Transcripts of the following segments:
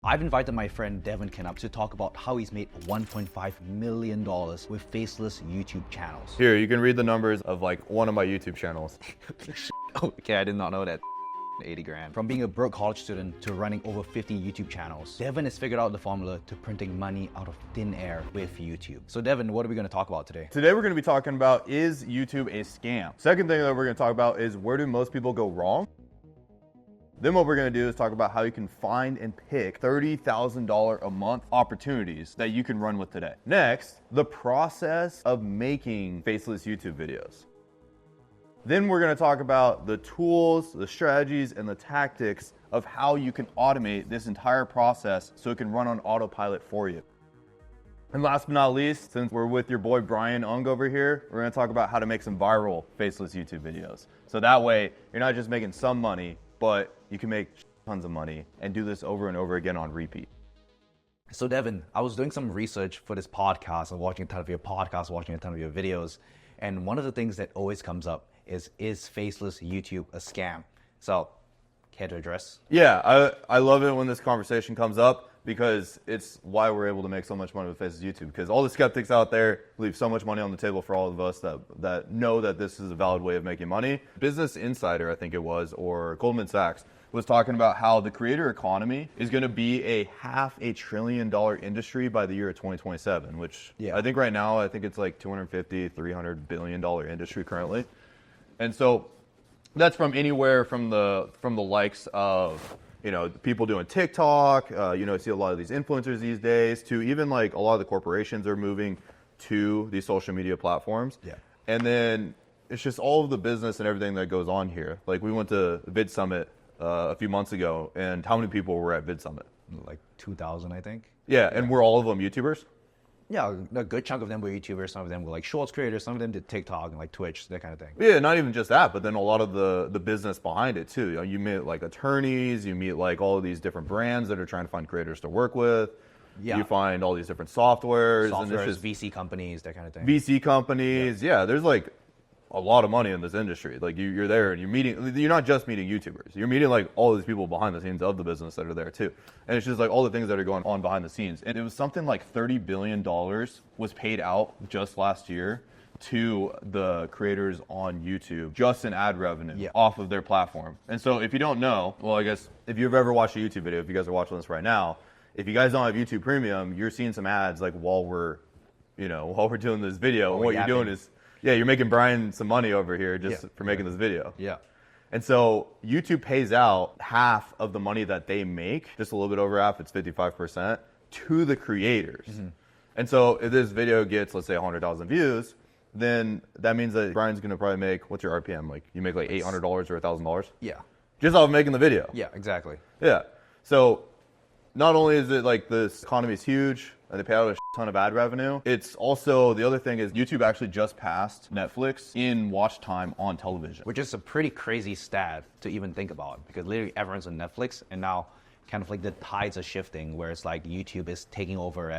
I've invited my friend Devon Canup to talk about how he's made $1.5 million with Faceless YouTube Channels. Here, you can read the numbers of like one of my YouTube channels. Okay, I did not know that. 80 grand. From being a broke college student to running over 50 YouTube channels, Devon has figured out the formula to printing money out of thin air with YouTube. So Devon, what are we going to talk about today? Today we're going to be talking about, is YouTube a scam? Second thing that we're going to talk about is, where do most people go wrong? Then what we're going to do is talk about how you can find and pick $30,000 a month opportunities that you can run with today. Next, the process of making faceless YouTube videos. Then we're going to talk about the tools, the strategies, and the tactics of how you can automate this entire process so it can run on autopilot for you. And last but not least, since we're with your boy Brian Ung over here, we're going to talk about how to make some viral faceless YouTube videos. So that way, you're not just making some money, but you can make tons of money and do this over and over again on repeat. So Devon, I was doing some research for this podcast and watching a ton of your podcasts, watching a ton of your videos. And one of the things that always comes up is Faceless YouTube a scam? So, care to address? Yeah, I love it when this conversation comes up, because it's why we're able to make so much money with Faceless YouTube, because all the skeptics out there leave so much money on the table for all of us that know that this is a valid way of making money. Business Insider, I think it was, or Goldman Sachs, was talking about how the creator economy is going to be a $500 billion industry by the year of 2027, which I think right now, I think it's like $250–300 billion industry currently. And so that's from anywhere from the likes of, people doing TikTok, you see a lot of these influencers these days, to even like a lot of the corporations are moving to these social media platforms. Yeah. And then it's just all of the business and everything that goes on here. Like, we went to Vid Summit a few months ago, and how many people were at Vid Summit? Like 2,000, I think. Yeah, and were all of them YouTubers? Yeah, a good chunk of them were YouTubers. Some of them were like Shorts creators. Some of them did TikTok and like Twitch, that kind of thing. Yeah, not even just that, but then a lot of the business behind it too. You meet like attorneys, you meet like all of these different brands that are trying to find creators to work with. Yeah. You find all these different softwares. And it's just VC companies, that kind of thing. VC companies, yeah, there's like a lot of money in this industry. Like, you're there and you're not just meeting YouTubers. You're meeting like all these people behind the scenes of the business that are there too. And it's just like all the things that are going on behind the scenes. And it was something like $30 billion was paid out just last year to the creators on YouTube, just in ad revenue off of their platform. And so if you don't know, well, I guess if you've ever watched a YouTube video, if you guys are watching this right now, if you guys don't have YouTube Premium, you're seeing some ads like while we're doing this video. And what you're doing is, you're making Brian some money over here just for making this video. Yeah. And so YouTube pays out half of the money that they make, just a little bit over half, it's 55%, to the creators. Mm-hmm. And so if this video gets, let's say, 100,000 views, then that means that Brian's going to probably make, what's your RPM? Like, you make like $800 or $1,000? Yeah. Just off of making the video. Yeah, exactly. Yeah. So not only is it like this economy is huge, and they pay out a ton of ad revenue, it's also, the other thing is YouTube actually just passed Netflix in watch time on television. Which is a pretty crazy stat to even think about, because literally everyone's on Netflix, and now kind of like the tides are shifting, where it's like YouTube is taking over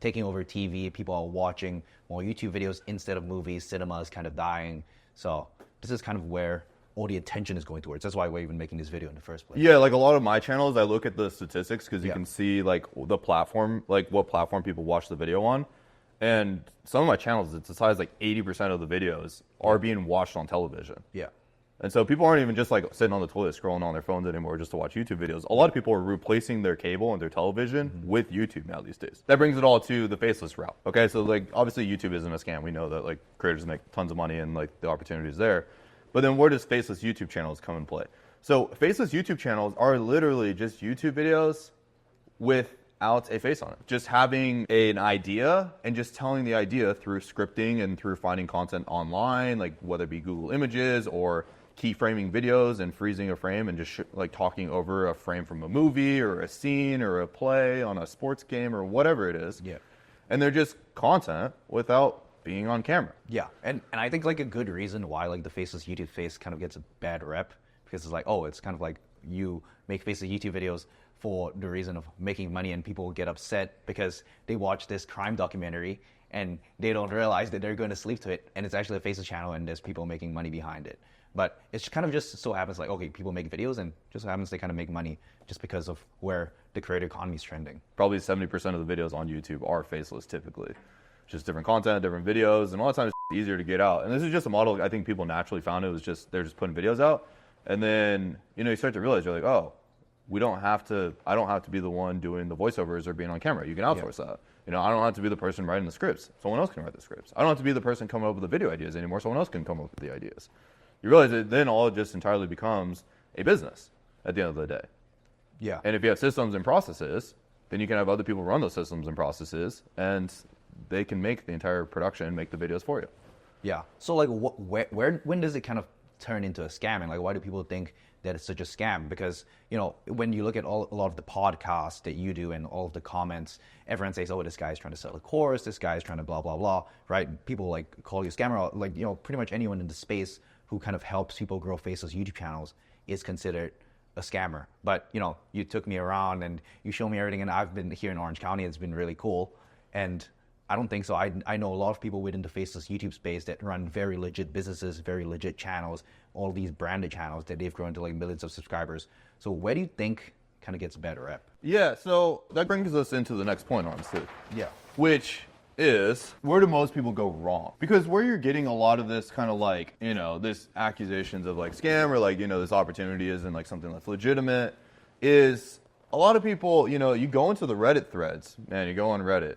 TV. People are watching more YouTube videos instead of movies. Cinema is kind of dying. So this is kind of where all the attention is going towards. That's why we're even making this video in the first place. Yeah, like a lot of my channels, I look at the statistics, because you can see like the platform, like what platform people watch the video on. And some of my channels, it's as high as like 80% of the videos are being watched on television. Yeah. And so people aren't even just like sitting on the toilet scrolling on their phones anymore just to watch YouTube videos. A lot of people are replacing their cable and their television with YouTube now these days. That brings it all to the faceless route. Okay, so like obviously YouTube isn't a scam. We know that like creators make tons of money and like the opportunities there. But then where does Faceless YouTube Channels come and play? So Faceless YouTube Channels are literally just YouTube videos without a face on it. Just having an idea and just telling the idea through scripting and through finding content online, like whether it be Google Images or keyframing videos and freezing a frame and just like talking over a frame from a movie or a scene or a play on a sports game or whatever it is. Yeah. And they're just content without being on camera. Yeah, and I think like a good reason why like the Faceless YouTube face kind of gets a bad rep, because it's like, oh, it's kind of like you make Faceless YouTube videos for the reason of making money, and people get upset because they watch this crime documentary and they don't realize that they're going to sleep to it, and it's actually a Faceless channel and there's people making money behind it. But it's kind of just so happens like, okay, people make videos and just so happens they kind of make money just because of where the creator economy is trending. Probably 70% of the videos on YouTube are faceless typically. Just different content, different videos, and a lot of times it's easier to get out. And this is just a model I think people naturally found. It was just, they're just putting videos out. And then, you start to realize, you're like, oh, I don't have to be the one doing the voiceovers or being on camera. You can outsource that. I don't have to be the person writing the scripts. Someone else can write the scripts. I don't have to be the person coming up with the video ideas anymore. Someone else can come up with the ideas. You realize that then all just entirely becomes a business at the end of the day. Yeah. And if you have systems and processes, then you can have other people run those systems and processes, and they can make the entire production, make the videos for you. Yeah. So like, when does it kind of turn into a scam? And like, why do people think that it's such a scam? Because, when you look at a lot of the podcasts that you do and all of the comments, everyone says, oh, this guy's trying to sell a course, this guy's trying to blah, blah, blah, right? People like call you a scammer. Like, pretty much anyone in the space who kind of helps people grow faceless YouTube channels is considered a scammer. But, you took me around and you showed me everything, and I've been here in Orange County. It's been really cool. And I don't think so. I know a lot of people within the faceless YouTube space that run very legit businesses, very legit channels, all these branded channels that they've grown to like millions of subscribers. So where do you think kind of gets a better rep? Yeah, so that brings us into the next point, honestly. Yeah. Which is, where do most people go wrong? Because where you're getting a lot of this kind of like, this accusations of like scam or like, this opportunity isn't like something that's legitimate, is a lot of people, you go into the Reddit threads, man, you go on Reddit,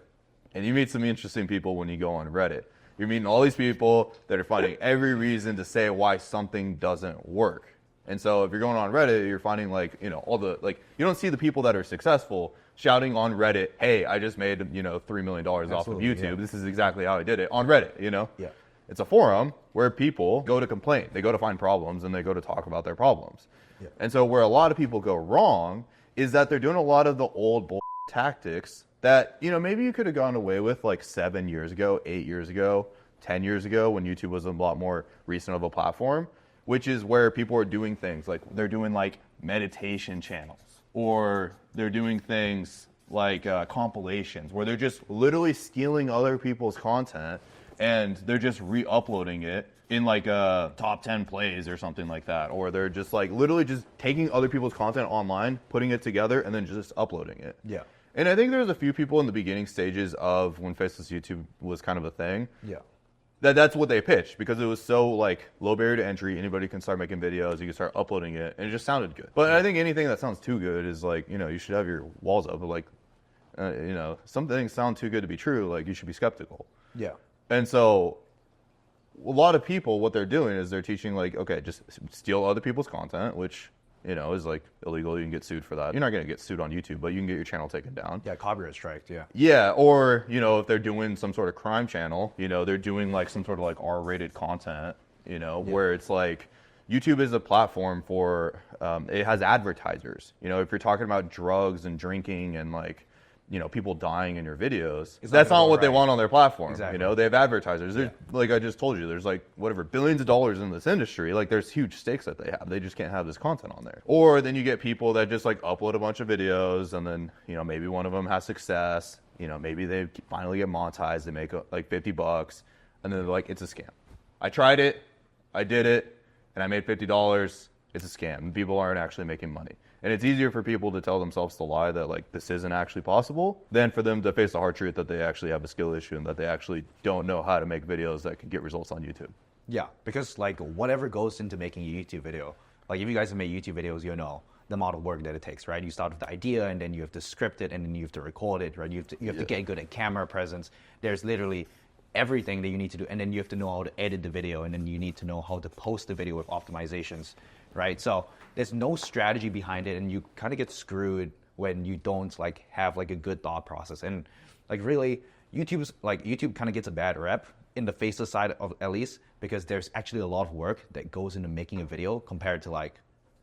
and you meet some interesting people when you go on Reddit. You're meeting all these people that are finding every reason to say why something doesn't work. And so if you're going on Reddit, you're finding like, all the, like, you don't see the people that are successful shouting on Reddit, hey, I just made, $3 million off of YouTube. Yeah. This is exactly how I did it on Reddit, Yeah. It's a forum where people go to complain. They go to find problems and they go to talk about their problems. Yeah. And so where a lot of people go wrong is that they're doing a lot of the old bull tactics that, maybe you could have gone away with like 7 years ago, 8 years ago, 10 years ago when YouTube was a lot more recent of a platform, which is where people are doing things like they're doing like meditation channels, or they're doing things like compilations where they're just literally stealing other people's content and they're just re-uploading it in like top 10 plays or something like that. Or they're just like literally just taking other people's content online, putting it together, and then just uploading it. Yeah. And I think there's a few people in the beginning stages of when Faceless YouTube was kind of a thing. Yeah. That's what they pitched because it was so like low barrier to entry. Anybody can start making videos. You can start uploading it, and it just sounded good. But I think anything that sounds too good is like, you should have your walls up. But like, some things sound too good to be true. Like you should be skeptical. Yeah. And so a lot of people, what they're doing is they're teaching like, okay, just steal other people's content, which is like illegal. You can get sued for that. You're not going to get sued on YouTube, but you can get your channel taken down. Yeah, copyright strike, yeah. Yeah, or, if they're doing some sort of crime channel, they're doing like some sort of like R-rated content, where it's like YouTube is a platform for, it has advertisers. If you're talking about drugs and drinking and like, people dying in your videos, that's not what they want on their platform. Exactly. They have advertisers. Like I just told you, there's like whatever billions of dollars in this industry. Like there's huge stakes that they have. They just can't have this content on there. Or then you get people that just like upload a bunch of videos and then, maybe one of them has success. Maybe they finally get monetized. They make like $50 and then they're like, it's a scam. I tried it. I did it. And I made $50. It's a scam. People aren't actually making money. And it's easier for people to tell themselves the lie that like this isn't actually possible than for them to face the hard truth that they actually have a skill issue and that they actually don't know how to make videos that can get results on YouTube. Yeah, because like whatever goes into making a YouTube video, like if you guys have made YouTube videos, the amount of work that it takes, right? You start with the idea and then you have to script it and then you have to record it, right? You have to get good at camera presence. There's literally everything that you need to do, and then you have to know how to edit the video, and then you need to know how to post the video with optimizations, right? So there's no strategy behind it, and you kind of get screwed when you don't like have like a good thought process. And like really, YouTube kind of gets a bad rep in the faceless side of at least, because there's actually a lot of work that goes into making a video compared to like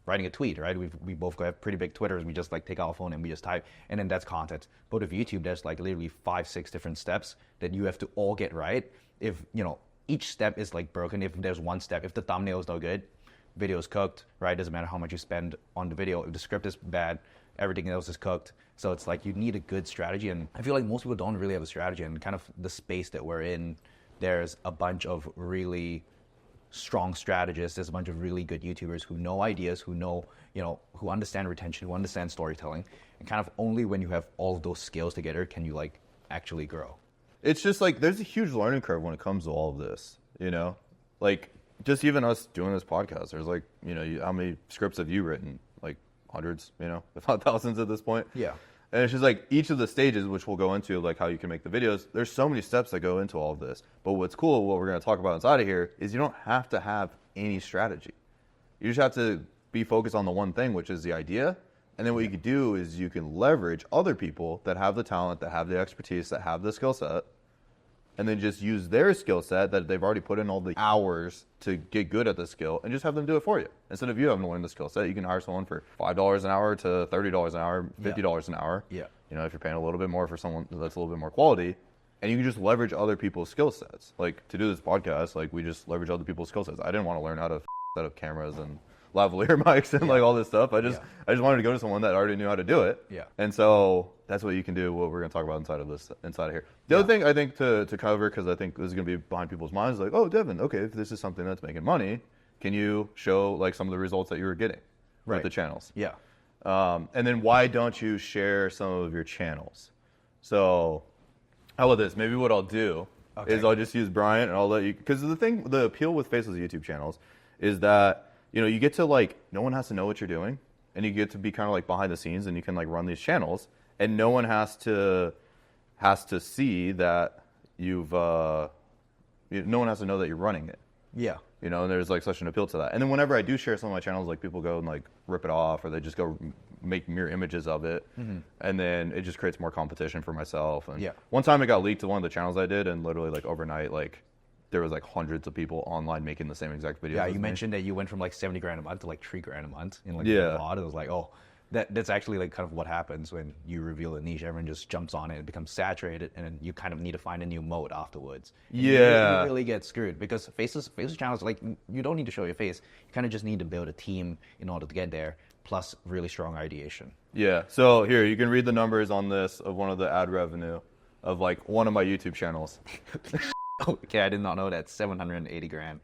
writing a tweet, right? We both have pretty big Twitters. We just like take our phone and we just type, and then that's content. But with YouTube, there's like literally 5-6 different steps that you have to all get right. If each step is like broken, if there's one step, if the thumbnail is no good, video is cooked, right? Doesn't matter how much you spend on the video. If the script is bad, everything else is cooked. So it's like you need a good strategy, and I feel like most people don't really have a strategy. And kind of the space that we're in, there's a bunch of really strong strategists. There's a bunch of really good YouTubers who know ideas, who know, who understand retention, who understand storytelling. And kind of only when you have all of those skills together can you like actually grow. It's just like there's a huge learning curve when it comes to all of this, like just even us doing this podcast. There's like, how many scripts have you written? Like hundreds, if not thousands at this point. Yeah. And it's just like each of the stages, which we'll go into, like how you can make the videos. There's so many steps that go into all of this. But what's cool, what we're going to talk about inside of here, is you don't have to have any strategy. You just have to be focused on the one thing, which is the idea. And then what you can do is you can leverage other people that have the talent, that have the expertise, that have the skill set, and then just use their skill set that they've already put in all the hours to get good at the skill and just have them do it for you. Instead of you having to learn the skill set, you can hire someone for $5 an hour to $30 an hour, $50 an hour. Yeah. If you're paying a little bit more for someone that's a little bit more quality, and you can just leverage other people's skill sets. Like to do this podcast, like we just leverage other people's skill sets. I didn't want to learn how to set up cameras and lavalier mics and like all this stuff. I just wanted to go to someone that already knew how to do it. Yeah. And so that's what you can do, what we're going to talk about inside of here. The other thing I think to cover, because I think this is going to be behind people's minds, like, oh, Devon, okay, if this is something that's making money, can you show like some of the results that you were getting with the channels? Yeah. And then why don't you share some of your channels? So how about this? Maybe what I'll do is I'll just use Brian and I'll let you, because the appeal with Faceless YouTube Channels is that, you get to like, no one has to know what you're doing, and you get to be kind of like behind the scenes, and you can like run these channels, and no one has to see that no one has to know that you're running it. Yeah. And there's like such an appeal to that. And then whenever I do share some of my channels, like people go and like rip it off, or they just go make mirror images of it, and then it just creates more competition for myself. And one time it got leaked to one of the channels I did, and literally like overnight, like there was like hundreds of people online making the same exact videos. Yeah, you mentioned that you went from like 70 grand a month to like 3 grand a month in like a lot. It was like, oh, that's actually like kind of what happens when you reveal a niche. Everyone just jumps on it, it becomes saturated, and then you kind of need to find a new mode afterwards. And you really get screwed because faceless channels, like you don't need to show your face. You kind of just need to build a team in order to get there, plus really strong ideation. Yeah. So here, you can read the numbers on this of one of the ad revenue of like one of my YouTube channels. Okay, I did not know that. 780 grand.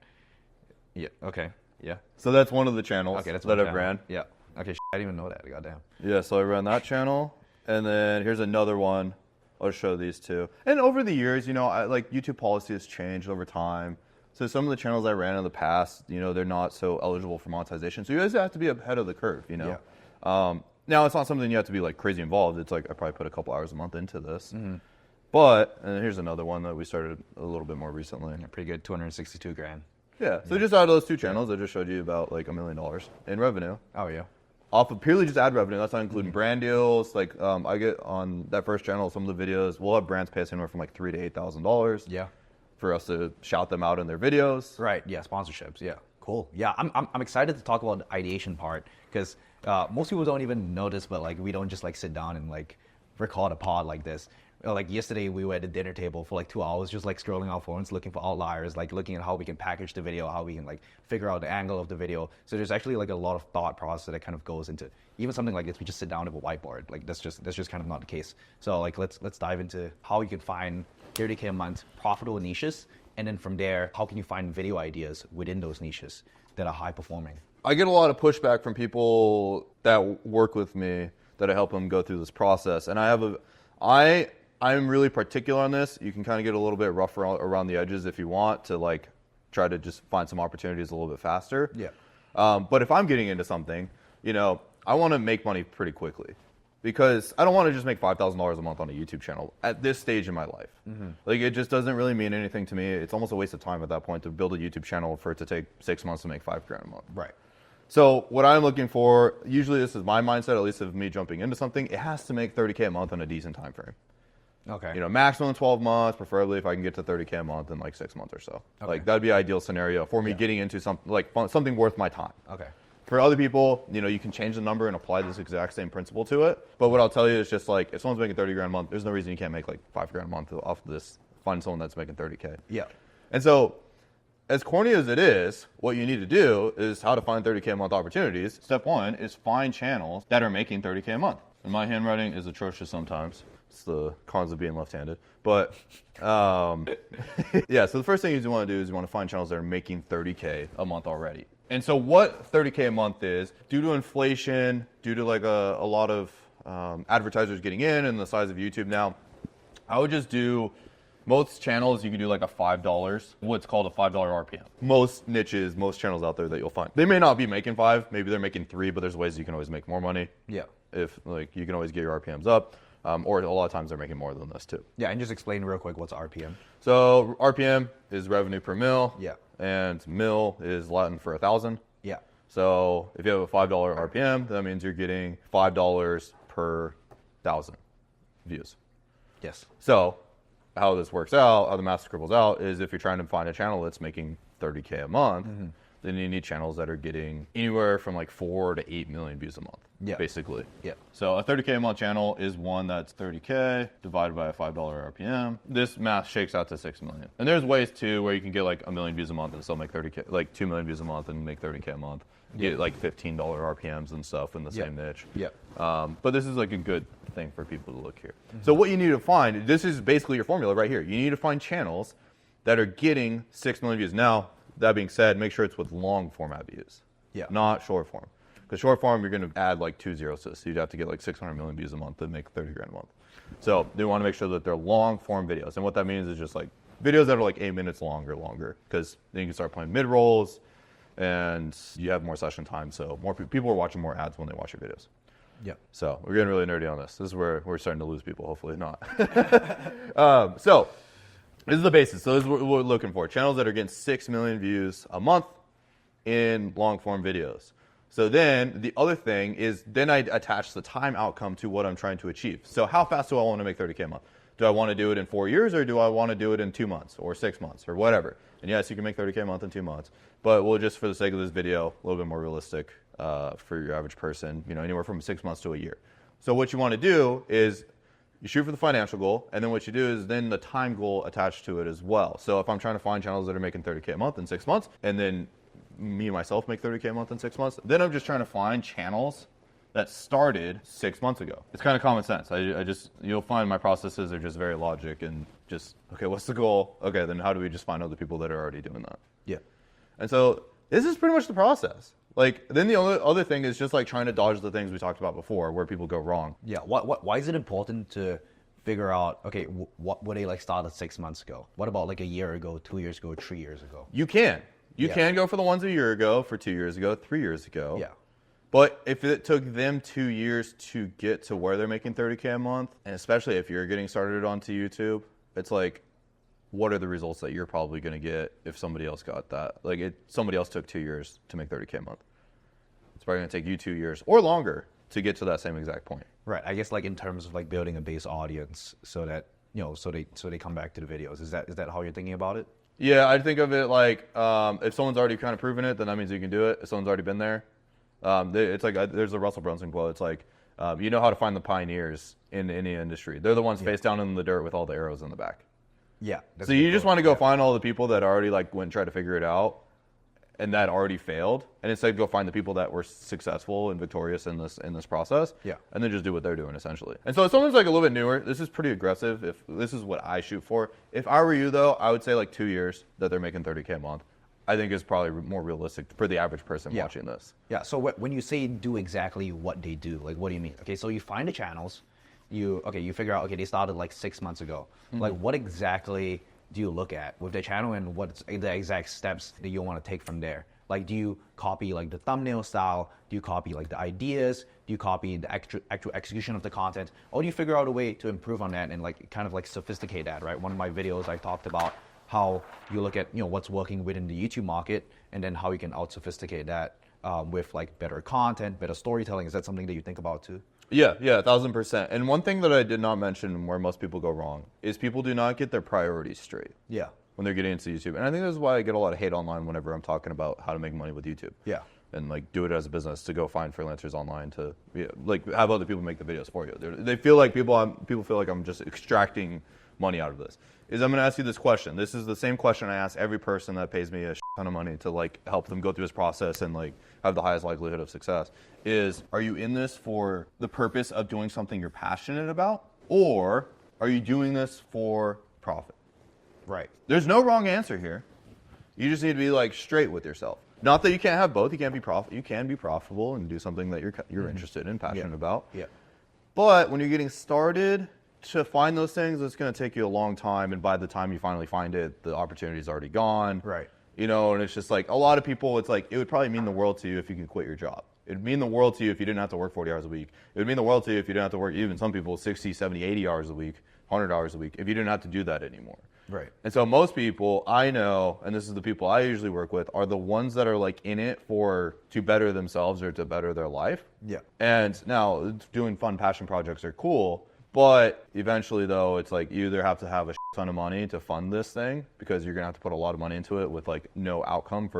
Yeah. Okay. Yeah. So that's one of the channels. Okay, that's that I've channel. Ran. Yeah. Okay. I didn't even know that. Goddamn. Yeah. So I ran that channel, and then here's another one. I'll show these two. And over the years, like YouTube policy has changed over time. So some of the channels I ran in the past, they're not so eligible for monetization. So you guys have to be ahead of the curve. Yeah. Now it's not something you have to be like crazy involved. It's like I probably put a couple hours a month into this. But, and here's another one that we started a little bit more recently. Yeah, pretty good, 262 grand. Yeah, so just out of those two channels, I just showed you about like $1 million in revenue. Oh, yeah. Off of purely just ad revenue. That's not including brand deals. Like I get on that first channel, some of the videos, we'll have brands pay us anywhere from like $3,000 to $8,000. Yeah. For us to shout them out in their videos. Right, yeah, sponsorships, yeah. Cool. Yeah, I'm excited to talk about the ideation part because most people don't even notice, but like we don't just like sit down and like record a pod like this. Like yesterday, we were at the dinner table for like 2 hours, just like scrolling our phones, looking for outliers, like looking at how we can package the video, how we can like figure out the angle of the video. So there's actually like a lot of thought process that kind of goes into even something like this. We just sit down with a whiteboard. Like that's just kind of not the case. So like let's dive into how you can find 30K a month profitable niches, and then from there, how can you find video ideas within those niches that are high performing? I get a lot of pushback from people that work with me that I help them go through this process, and I'm really particular on this. You can kind of get a little bit rough around the edges if you want to like try to just find some opportunities a little bit faster. Yeah. But if I'm getting into something, I want to make money pretty quickly because I don't want to just make $5,000 a month on a YouTube channel at this stage in my life. Like it just doesn't really mean anything to me. It's almost a waste of time at that point to build a YouTube channel for it to take 6 months to make $5 grand a month. Right. So what I'm looking for, usually this is my mindset, at least of me jumping into something, it has to make 30K a month in a decent time frame. Okay. Maximum 12 months, preferably if I can get to 30K a month in like 6 months or so. Okay. Like that'd be an ideal scenario for me getting into something like something worth my time. Okay. For other people, you can change the number and apply this exact same principle to it. But what I'll tell you is just like, if someone's making 30 grand a month, there's no reason you can't make like 5 grand a month off of this. Find someone that's making 30K. Yeah. And so, as corny as it is, what you need to do is how to find 30K a month opportunities. Step one is find channels that are making 30K a month. And my handwriting is atrocious sometimes. It's the cons of being left-handed. But yeah, so the first thing you want to do is you want to find channels that are making 30K a month already. And so what 30K a month is, due to inflation, due to like a lot of advertisers getting in and the size of YouTube now, I would just do, most channels you can do like a $5, what's called a $5 RPM. Most niches, most channels out there that you'll find, they may not be making 5, maybe they're making 3, but there's ways you can always make more money. Yeah. If like you can always get your RPMs up, or a lot of times they're making more than this too. Yeah, and just explain real quick what's RPM. So RPM is revenue per mil. Yeah. And mil is Latin for 1,000. Yeah. So if you have a $5 RPM, that means you're getting $5 per 1,000 views. Yes. So how this works out, how the math scribbles out, is if you're trying to find a channel that's making 30K a month, then you need channels that are getting anywhere from like 4 to 8 million views a month. Yeah. Basically. Yeah. So a 30K a month channel is one that's 30K divided by a $5 RPM. This math shakes out to 6 million. And there's ways too where you can get like 1 million views a month and still make 30K, like 2 million views a month and make 30K a month. Get like $15 RPMs and stuff in the same niche. Yeah. But this is like a good thing for people to look here. So what you need to find, this is basically your formula right here. You need to find channels that are getting 6 million views. Now, that being said, make sure it's with long format views. Yeah. Not short form. Because short form, you're going to add like 2 zeros to this. So you'd have to get like 600 million views a month to make 30 grand a month. So they want to make sure that they're long form videos. And what that means is just like videos that are like 8 minutes long or longer. Because then you can start playing mid-rolls and you have more session time. So more people are watching more ads when they watch your videos. Yeah. So we're getting really nerdy on this. This is where we're starting to lose people, hopefully not. So this is the basis. So this is what we're looking for. Channels that are getting 6 million views a month in long form videos. So then the other thing is then I attach the time outcome to what I'm trying to achieve. So how fast do I want to make 30K a month? Do I want to do it in 4 years or do I want to do it in 2 months or 6 months or whatever? And yes, you can make 30K a month in 2 months, but we'll just, for the sake of this video, a little bit more realistic for your average person, you know, anywhere from 6 months to a year. So what you want to do is you shoot for the financial goal, and then what you do is then the time goal attached to it as well. So if I'm trying to find channels that are making 30K a month in 6 months, and then me myself make 30K a month in 6 months, then I'm just trying to find channels that started 6 months ago. It's kind of common sense. I just, you'll find my processes are just very logic and just, okay, what's the goal? Okay, then how do we just find other people that are already doing that? Yeah. And so this is pretty much the process. Like, then the only other thing is just like trying to dodge the things we talked about before where people go wrong. Yeah. Why is it important to figure out, okay, what would they like started 6 months ago? What about like a year ago, 2 years ago, 3 years ago? You can. You Yeah. can go for the ones a year ago, for 2 years ago, 3 years ago. Yeah. But if it took them 2 years to get to where they're making 30K a month, and especially if you're getting started onto YouTube, it's like, what are the results that you're probably going to get if somebody else got that? Like, somebody else took 2 years to make 30K a month. It's probably going to take you 2 years or longer to get to that same exact point. Right. I guess like in terms of like building a base audience so that, you know, so they come back to the videos. Is that how you're thinking about it? Yeah, I think of it like if someone's already kind of proven it, then that means you can do it. If someone's already been there, it's like there's a Russell Brunson quote. It's like you know how to find the pioneers in any industry. They're the ones face down in the dirt with all the arrows in the back. Yeah. So you just want to go find all the people that already like went and tried to figure it out, and that already failed, and instead go find the people that were successful and victorious in this process. Yeah. And then just do what they're doing essentially. And so if someone's like a little bit newer, this is pretty aggressive. If this is what I shoot for, if I were you though, I would say like 2 years that they're making 30K a month. I think is probably more realistic for the average person watching this. Yeah. So when you say do exactly what they do, like what do you mean? Okay, so you find the channels, you figure out, okay, they started like 6 months ago. Mm-hmm. Like what exactly do you look at with the channel and what's the exact steps that you want to take from there? Like, do you copy like the thumbnail style? Do you copy like the ideas? Do you copy the actual execution of the content? Or do you figure out a way to improve on that and like kind of like sophisticate that, right? One of my videos I talked about how you look at, you know, what's working within the YouTube market and then how you can out-sophisticate that with like better content, better storytelling. Is that something that you think about too? Yeah, 1,000%. And one thing that I did not mention where most people go wrong is people do not get their priorities straight. Yeah. When they're getting into YouTube. And I think this is why I get a lot of hate online whenever I'm talking about how to make money with YouTube. Yeah. And like do it as a business, to go find freelancers online to like have other people make the videos for you. They feel like people feel like I'm just extracting money out of this. Is I'm going to ask you this question. This is the same question I ask every person that pays me a ton of money to like help them go through this process and like have the highest likelihood of success. Is, are you in this for the purpose of doing something you're passionate about, or are you doing this for profit? Right. There's no wrong answer here. You just need to be like straight with yourself. Not that you can't have both. You can be profitable and do something that you're interested in, passionate about. Yeah. But when you're getting started, to find those things, it's going to take you a long time, and by the time you finally find it, the opportunity's already gone. Right. You know, and it's just like a lot of people, it's like it would probably mean the world to you if you could quit your job. It would mean the world to you if you didn't have to work 40 hours a week. It would mean the world to you if you didn't have to work, even some people, 60, 70, 80 hours a week, 100 hours a week, if you didn't have to do that anymore. Right. And so most people I know, and this is the people I usually work with, are the ones that are like in it to better themselves or to better their life. Yeah. And now doing fun passion projects are cool, but eventually though, it's like you either have to have a ton of money to fund this thing because you're gonna have to put a lot of money into it with like no outcome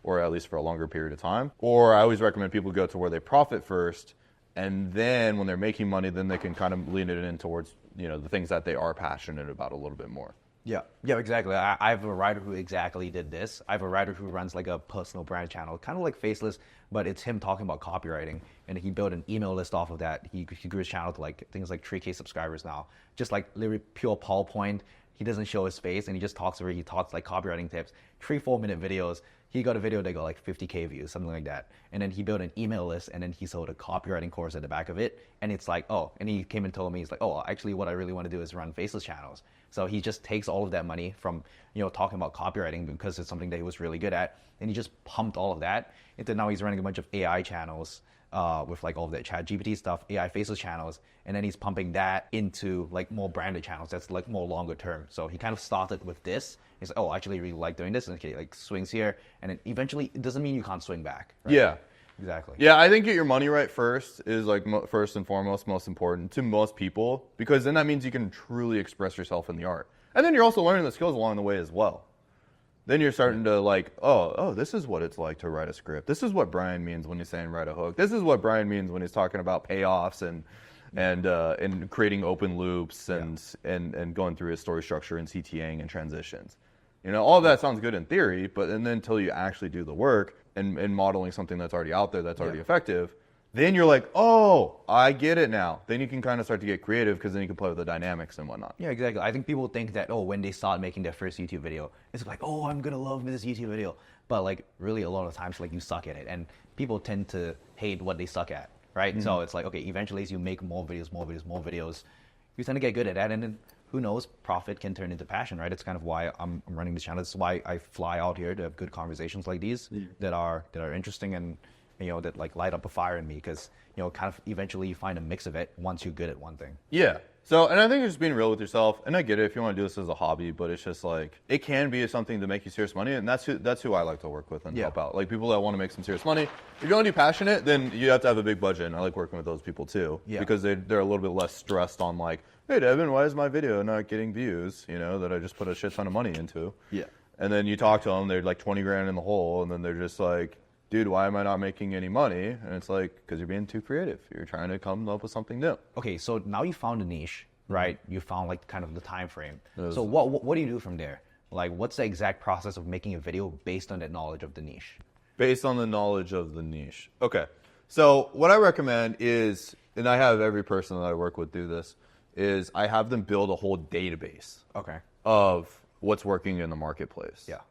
or at least for a longer period of time. Or I always recommend people go to where they profit first, and then when they're making money, then they can kind of lean it in towards, you know, the things that they are passionate about a little bit more. Yeah, exactly. I have a writer who exactly did this. I have a writer who runs like a personal brand channel, kind of like Faceless, but it's him talking about copywriting. And he built an email list off of that. He grew his channel to like things like 3K subscribers now. Just like literally pure PowerPoint. He doesn't show his face and he just talks like copywriting tips, 3-4 minute videos. He got a video that got like 50K views, something like that. And then he built an email list and then he sold a copywriting course at the back of it. And it's like, oh, and he came and told me, he's like, oh, actually what I really want to do is run Faceless channels. So he just takes all of that money from, you know, talking about copywriting because it's something that he was really good at. And he just pumped all of that into now he's running a bunch of AI channels with like all of that ChatGPT stuff, AI Faceless channels. And then he's pumping that into like more branded channels that's like more longer term. So he kind of started with this. He's like, oh, I actually really like doing this. And he like swings here. And then eventually it doesn't mean you can't swing back. Right? Yeah. Exactly. Yeah, I think get your money right first is like first and foremost, most important to most people, because then that means you can truly express yourself in the art. And then you're also learning the skills along the way as well. Then you're starting to like, oh, this is what it's like to write a script. This is what Brian means when he's saying write a hook. This is what Brian means when he's talking about payoffs and creating open loops and going through his story structure and CTAing and transitions. You know, all of that sounds good in theory, but and then until you actually do the work and modeling something that's already out there, that's already effective, then you're like, oh, I get it now. Then you can kind of start to get creative because then you can play with the dynamics and whatnot. Yeah, exactly. I think people think that, oh, when they start making their first YouTube video, it's like, oh, I'm going to love this YouTube video. But like really a lot of times like you suck at it and people tend to hate what they suck at, right? Mm-hmm. So it's like, okay, eventually as you make more videos, you tend to get good at that and then who knows, profit can turn into passion, right? It's kind of why I'm running this channel. This is why I fly out here to have good conversations like these that are interesting and, you know, that like light up a fire in me because, you know, kind of eventually you find a mix of it once you're good at one thing. Yeah. So, and I think you're just being real with yourself, and I get it if you want to do this as a hobby, but it's just like, it can be something to make you serious money, and that's who I like to work with and help out. Like people that want to make some serious money. If you want to be passionate, then you have to have a big budget, and I like working with those people too, because they're a little bit less stressed on like, hey Devin, why is my video not getting views, you know, that I just put a shit ton of money into. Yeah. And then you talk to them, they're like 20 grand in the hole, and then they're just like, dude, why am I not making any money? And it's like, because you're being too creative. You're trying to come up with something new. Okay, so now you found a niche, right? You found like kind of the time frame. So what do you do from there? Like, what's the exact process of making a video based on that knowledge of the niche? Based on the knowledge of the niche. Okay. So what I recommend is, and I have every person that I work with do this, is I have them build a whole database of what's working in the marketplace. Yeah.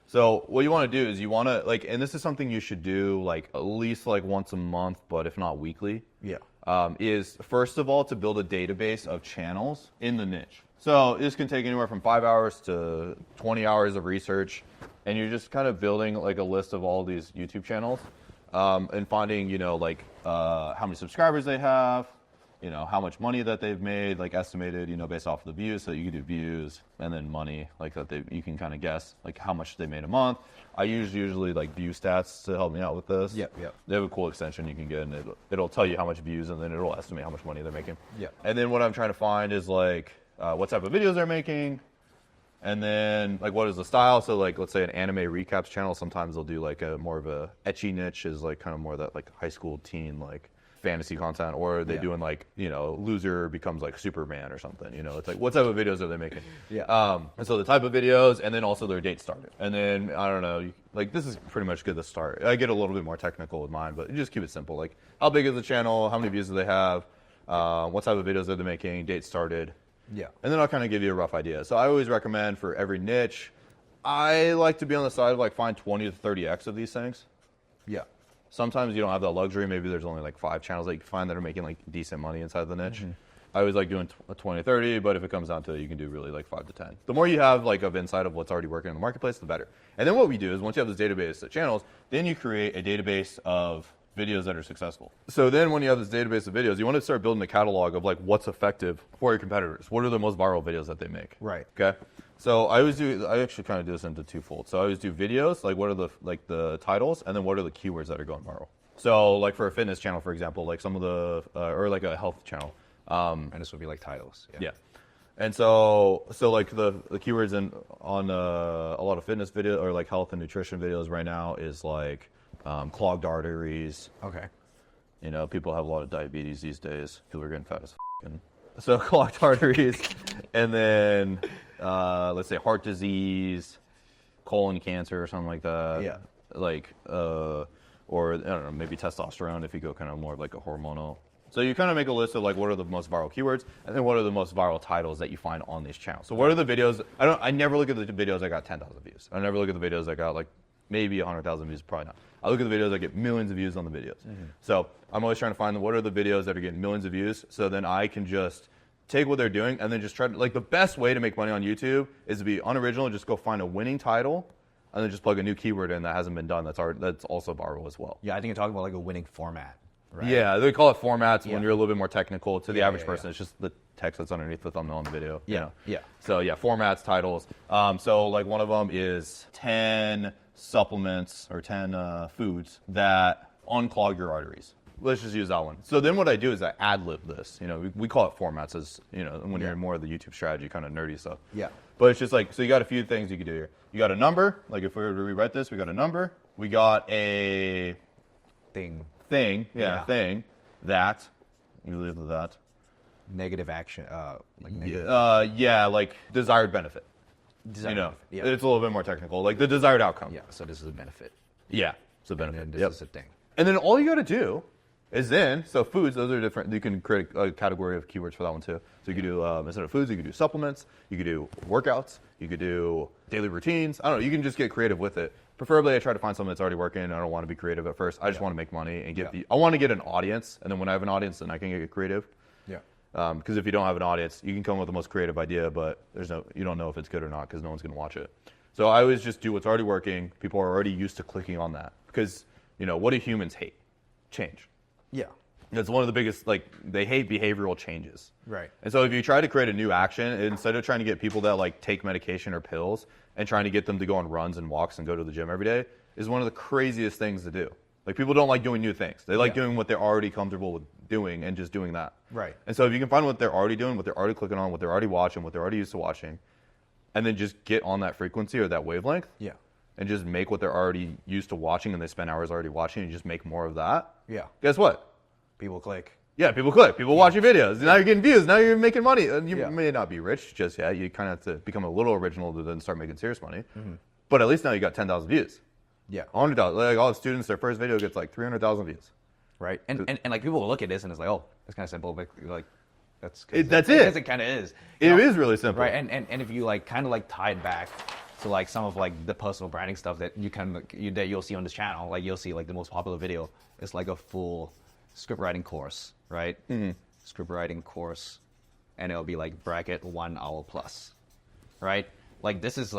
So what you want to do is you want to like, and this is something you should do like at least like once a month, but if not weekly. Yeah. Is first of all to build a database of channels in the niche. So this can take anywhere from 5 hours to 20 hours of research, and you're just kind of building like a list of all these YouTube channels, and finding, you know, like how many subscribers they have, you know, how much money that they've made, like estimated, you know, based off of the views. So you can do views and then money, like that you can kind of guess like how much they made a month. I usually like view stats to help me out with this. Yep. They have a cool extension you can get, and it'll tell you how much views, and then it'll estimate how much money they're making. Yeah. And then what I'm trying to find is like what type of videos they're making, and then like what is the style. So like let's say an anime recaps channel, sometimes they'll do like a more of a ecchi niche, is like kind of more that like high school teen like fantasy content, or are they doing like, you know, loser becomes like Superman or something, you know? It's like, what type of videos are they making? And so the type of videos, and then also their date started. And then, I don't know, like this is pretty much good to start. I get a little bit more technical with mine, but you just keep it simple. Like, how big is the channel? How many views do they have? What type of videos are they making? Date started. And then I'll kind of give you a rough idea. So I always recommend for every niche, I like to be on the side of like find 20 to 30x of these things. Sometimes you don't have that luxury. Maybe there's only like 5 channels that you can find that are making like decent money inside the niche. I always like doing 20, 30, but if it comes down to it, you can do really like 5 to 10. The more you have like of insight of what's already working in the marketplace, the better. And then what we do is once you have this database of channels, then you create a database of videos that are successful. So then when you have this database of videos, you want to start building a catalog of like what's effective for your competitors. What are the most viral videos that they make? Okay. So I actually kind of do this into twofold. So I always do videos, like what are the titles, and then what are the keywords that are going viral. So like for a fitness channel, for example, like some of the, or like a health channel. And this would be like titles. And so like the keywords on a lot of fitness video or like health and nutrition videos right now is like clogged arteries. You know, people have a lot of diabetes these days. People are getting fat as f***ing. So clogged arteries, and then let's say heart disease, colon cancer or something like that. Like, or I don't know, maybe testosterone if you go kind of more like a hormonal. So you kind of make a list of like what are the most viral keywords, and then what are the most viral titles that you find on these channels. So what are the videos? I never look at the videos that got 10,000 views. I never look at the videos that got like maybe 100,000 views, probably not. I look at the videos that get millions of views on the videos. So I'm always trying to find what are the videos that are getting millions of views, so then I can just take what they're doing and then just try to, like the best way to make money on YouTube is to be unoriginal, just go find a winning title and then just plug a new keyword in that hasn't been done that's also viral as well. I think you're talking about like a winning format. Yeah, they call it formats when you're a little bit more technical. To the average person, it's just the text that's underneath the thumbnail on the video. So yeah, formats, titles. So like one of them is 10 supplements or 10 foods that unclog your arteries. Let's just use that one. So then what I do is I ad-lib this. You know, we call it formats as, you know, when you're in more of the YouTube strategy kind of nerdy stuff. But it's just like, so you got a few things you can do here. You got a number. Like if we were to rewrite this, we got a number. We got a thing that, you leave that. Negative action, like negative. Like desired benefit. Benefit. It's a little bit more technical, like the desired outcome. So this is a benefit. It's a benefit. And this is a thing. And then all you got to do is so foods, those are different. You can create a category of keywords for that one too. So you could do, instead of foods, you could do supplements, you could do workouts, you could do daily routines. I don't know, you can just get creative with it. Preferably, I try to find something that's already working. I don't want to be creative at first. I just want to make money and I want to get an audience. And then when I have an audience, then I can get creative. Because if you don't have an audience, you can come up with the most creative idea, but you don't know if it's good or not because no one's going to watch it. So I always just do what's already working. People are already used to clicking on that because, you know, what do humans hate? Change. That's one of the biggest, like, they hate behavioral changes. And so if you try to create a new action, instead of trying to get people that, like, take medication or pills and trying to get them to go on runs and walks and go to the gym every day, is one of the craziest things to do. Like, people don't like doing new things. They like doing what they're already comfortable with doing and just doing that. And so if you can find what they're already doing, what they're already clicking on, what they're already watching, what they're already used to watching, and then just get on that frequency or that wavelength, and just make what they're already used to watching and they spend hours already watching and just make more of that, guess what? People click. People click. People watch your videos. Now you're getting views. Now you're making money. And you may not be rich just yet. You kind of have to become a little original to then start making serious money. But at least now you got 10,000 views. 100,000. Like all the students, their first video gets like 300,000 views. And like people will look at this and it's like, oh, it's kind of simple. But like that's it. Because it kind of is. It is really simple. And if you like kind of like tie it back to like some of like the personal branding stuff that you'll see on this channel, like you'll see like the most popular video is like a full script writing course, right? Script writing course, and it'll be like bracket 1 hour plus, right? Like this is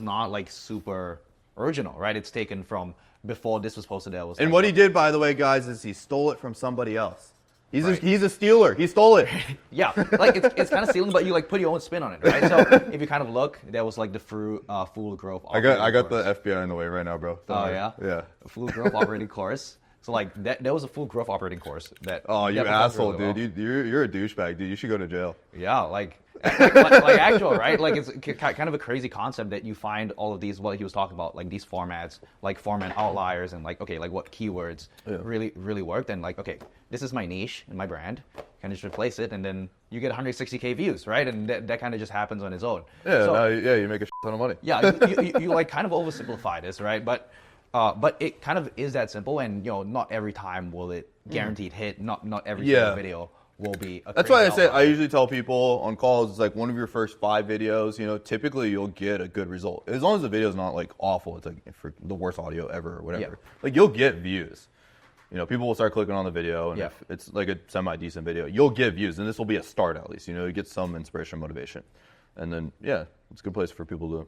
not like super original, right? It's taken from before this was posted. That was and like, what he did, by the way, guys, is he stole it from somebody else. He's a stealer. He stole it. Like it's kind of stealing, but you like put your own spin on it, right? So if you kind of look, that was like the full growth. I got the FBI in the way right now, bro. Yeah. Full growth operating course. So like that was a full growth operating course. You asshole, dude. You're a douchebag, dude. You should go to jail. Like actual, right? Like it's kind of a crazy concept that you find all of these, what he was talking about, like these formats, like format outliers and like, okay, like what keywords really worked. And like, okay, this is my niche and my brand. Kind of just replace it, and then you get 160K views, right? And that kind of just happens on its own. Yeah, so, you make a ton of money. Yeah, you like kind of oversimplify this, right? But it kind of is that simple, and not every time will it guaranteed hit. Not every single video will be. That's why I usually tell people on calls, it's like one of your first 5 videos. Typically you'll get a good result as long as the video is not like awful. It's like for the worst audio ever or whatever. Like you'll get views. People will start clicking on the video, and if it's like a semi-decent video, you'll get views, and this will be a start at least. You get some inspiration, motivation, and then it's a good place for people to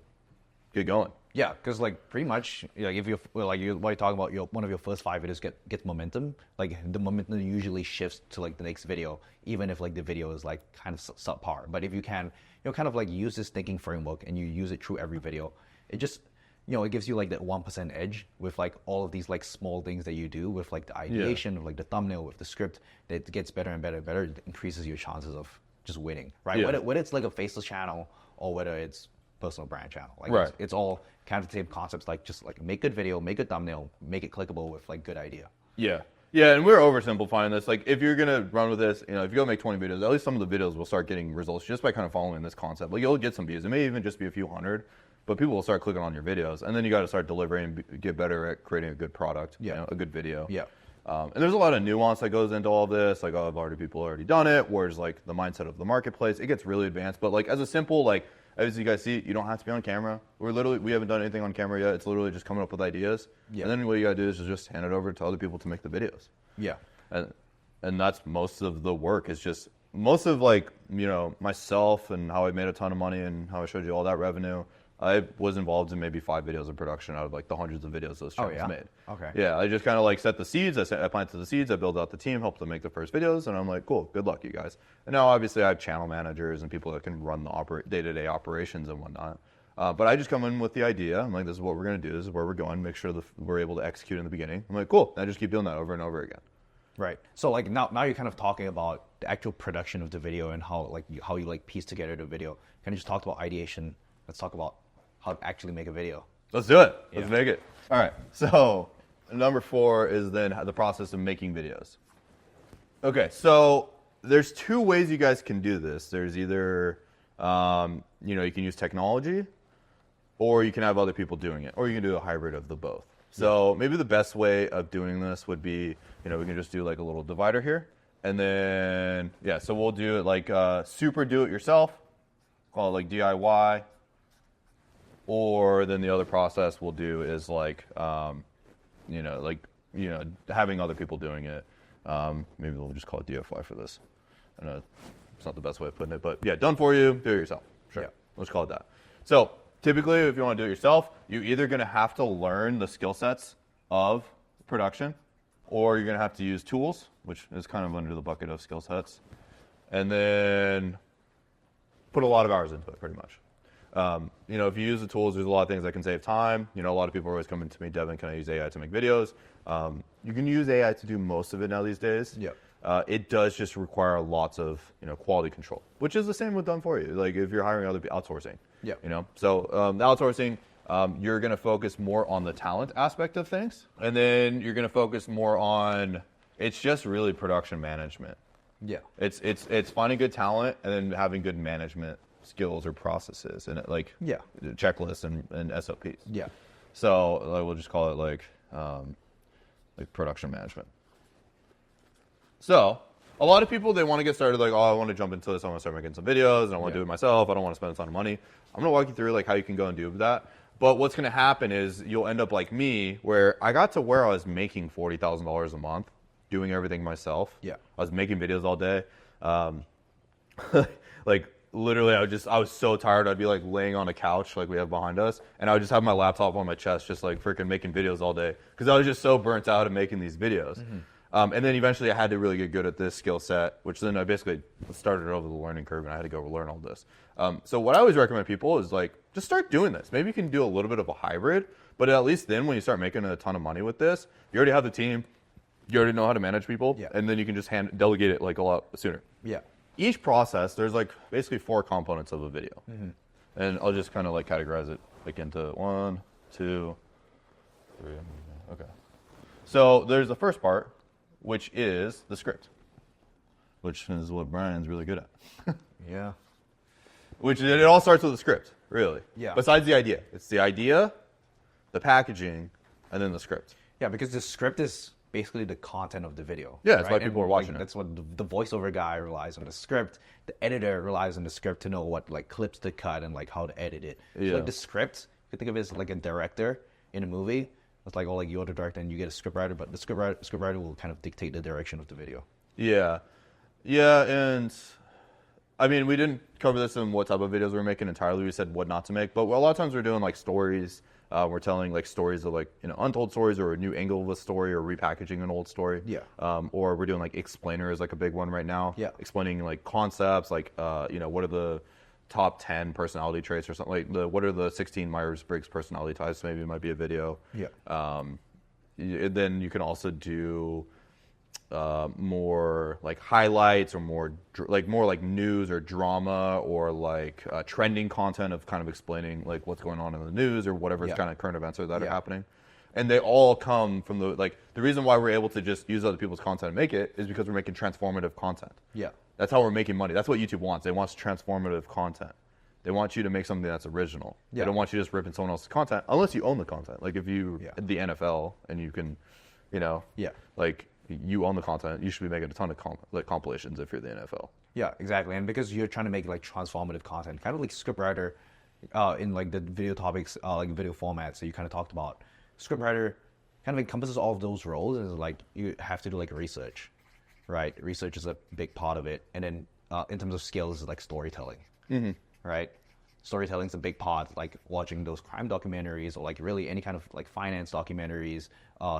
get going. Yeah, because like pretty much, if you what you're talking about, one of your first 5 videos gets momentum. Like the momentum usually shifts to like the next video, even if like the video is like kind of subpar. But if you can, kind of like use this thinking framework and you use it through every video, it just it gives you like that 1% edge with like all of these like small things that you do with like the ideation, of like the thumbnail, with the script, that gets better and better and better. It increases your chances of just winning, right? Yeah. Whether it's like a faceless channel or whether it's personal brand channel, like it's all kind of the same concepts. Like just like make good video, make good thumbnail, make it clickable with like good idea. Yeah, and we're oversimplifying this. Like if you're gonna run with this, if you go make 20 videos, at least some of the videos will start getting results just by kind of following this concept. Like you'll get some views. It may even just be a few hundred. But people will start clicking on your videos, and then you got to start delivering and get better at creating a good product, a good video. Yeah. And there's a lot of nuance that goes into all this. Like, people already done it. Whereas, like, the mindset of the marketplace, it gets really advanced. But, like, as a simple, like, as you guys see, you don't have to be on camera. We haven't done anything on camera yet. It's literally just coming up with ideas. Yeah. And then what you got to do is just hand it over to other people to make the videos. Yeah. And that's most of the work. Is just most of, like, myself and how I made a ton of money and how I showed you all that revenue. I was involved in maybe 5 videos of production out of like the hundreds of videos those channels made. Okay. Yeah, I just kind of like set the seeds. I planted the seeds. I built out the team, helped them make the first videos, and I'm like, cool, good luck, you guys. And now obviously I have channel managers and people that can run the day-to-day operations and whatnot. But I just come in with the idea. I'm like, this is what we're going to do. This is where we're going. Make sure we're able to execute in the beginning. I'm like, cool. And I just keep doing that over and over again. Right. So like now you're kind of talking about the actual production of the video and how you piece together the video. Kind of just talked about ideation. Let's talk about how to actually make a video. Let's do it. Let's make it. All right. So number 4 is then the process of making videos. Okay. So there's 2 ways you guys can do this. There's either, you can use technology, or you can have other people doing it, or you can do a hybrid of the both. So maybe the best way of doing this would be, we can just do like a little divider here. And then, so we'll do it like super do it yourself, call it like DIY. Or then the other process we'll do is like, having other people doing it. Maybe we'll just call it DIY for this. I know it's not the best way of putting it, but done for you, do it yourself. Sure, let's call it that. So typically, if you want to do it yourself, you're either going to have to learn the skill sets of production, or you're going to have to use tools, which is kind of under the bucket of skill sets, and then put a lot of hours into it, pretty much. If you use the tools, there's a lot of things that can save time. A lot of people are always coming to me, Devon, can I use AI to make videos? You can use AI to do most of it now these days. Yeah. It does just require lots of, quality control, which is the same with done for you. Like if you're hiring other people, outsourcing. Yeah. So the outsourcing, you're going to focus more on the talent aspect of things, and then you're going to focus more on, it's just really production management. Yeah. It's finding good talent and then having good management skills or processes and checklists and SOPs. Yeah. So we'll just call it like production management. So a lot of people, they want to get started like, I want to jump into this. I want to start making some videos and I want to do it myself. I don't want to spend a ton of money. I'm going to walk you through like how you can go and do that. But what's going to happen is you'll end up like me, where I got to where I was making $40,000 a month doing everything myself. Yeah. I was making videos all day. Literally, I was so tired. I'd be like laying on a couch like we have behind us, and I would just have my laptop on my chest, just like freaking making videos all day, because I was just so burnt out of making these videos. Mm-hmm. And then eventually I had to really get good at this skill set, which then I basically started over the learning curve, and I had to go learn all this. So what I always recommend people is like, just start doing this. Maybe you can do a little bit of a hybrid, but at least then when you start making a ton of money with this, you already have the team, you already know how to manage people, and then you can just delegate it like a lot sooner. Yeah. Each process, there's like basically 4 components of a video. Mm-hmm. And I'll just kind of like categorize it like into 1, 2, 3. Okay. So there's the first part, which is the script, which is what Brian's really good at. Yeah. Which it all starts with a script, really. Yeah. Besides the idea. It's the idea, the packaging, and then the script. Yeah, because the script is basically the content of the video. Yeah, that's why people are watching it. That's what the voiceover guy relies on the script. The editor relies on the script to know what like clips to cut and like how to edit it. Yeah. So like the script, you can think of it as like a director in a movie. It's like, oh, like you're the director and you get a scriptwriter, but the scriptwriter will kind of dictate the direction of the video. Yeah. Yeah, and I mean, we didn't cover this in what type of videos we're making entirely. We said what not to make, but a lot of times we're doing like stories. We're telling like stories of like, you know, untold stories or a new angle of a story or repackaging an old story. Yeah. Or we're doing like explainer is like a big one right now. Yeah. Explaining like concepts, like, you know, what are the top 10 personality traits or something, like what are the 16 Myers-Briggs personality types? Maybe it might be a video. Yeah. Then you can also do more like highlights or more like news or drama or like trending content of kind of explaining like what's going on in the news or whatever kind of current events that are happening. And they all come from the reason why we're able to just use other people's content and make it is because we're making transformative content. Yeah. That's how we're making money. That's what YouTube wants. They want transformative content. They want you to make something that's original. Yeah. They don't want you just ripping someone else's content unless you own the content. Like if you the NFL and you can, you know, like you own the content, you should be making a ton of compilations if you're the NFL. Yeah, exactly. And because you're trying to make like transformative content, kind of like scriptwriter in like the video topics, like video formats that you kind of talked about. Scriptwriter kind of encompasses all of those roles, and like you have to do like research, right? Research is a big part of it. And then in terms of skills, is like storytelling, right? Storytelling is a big part, like watching those crime documentaries or like really any kind of like finance documentaries,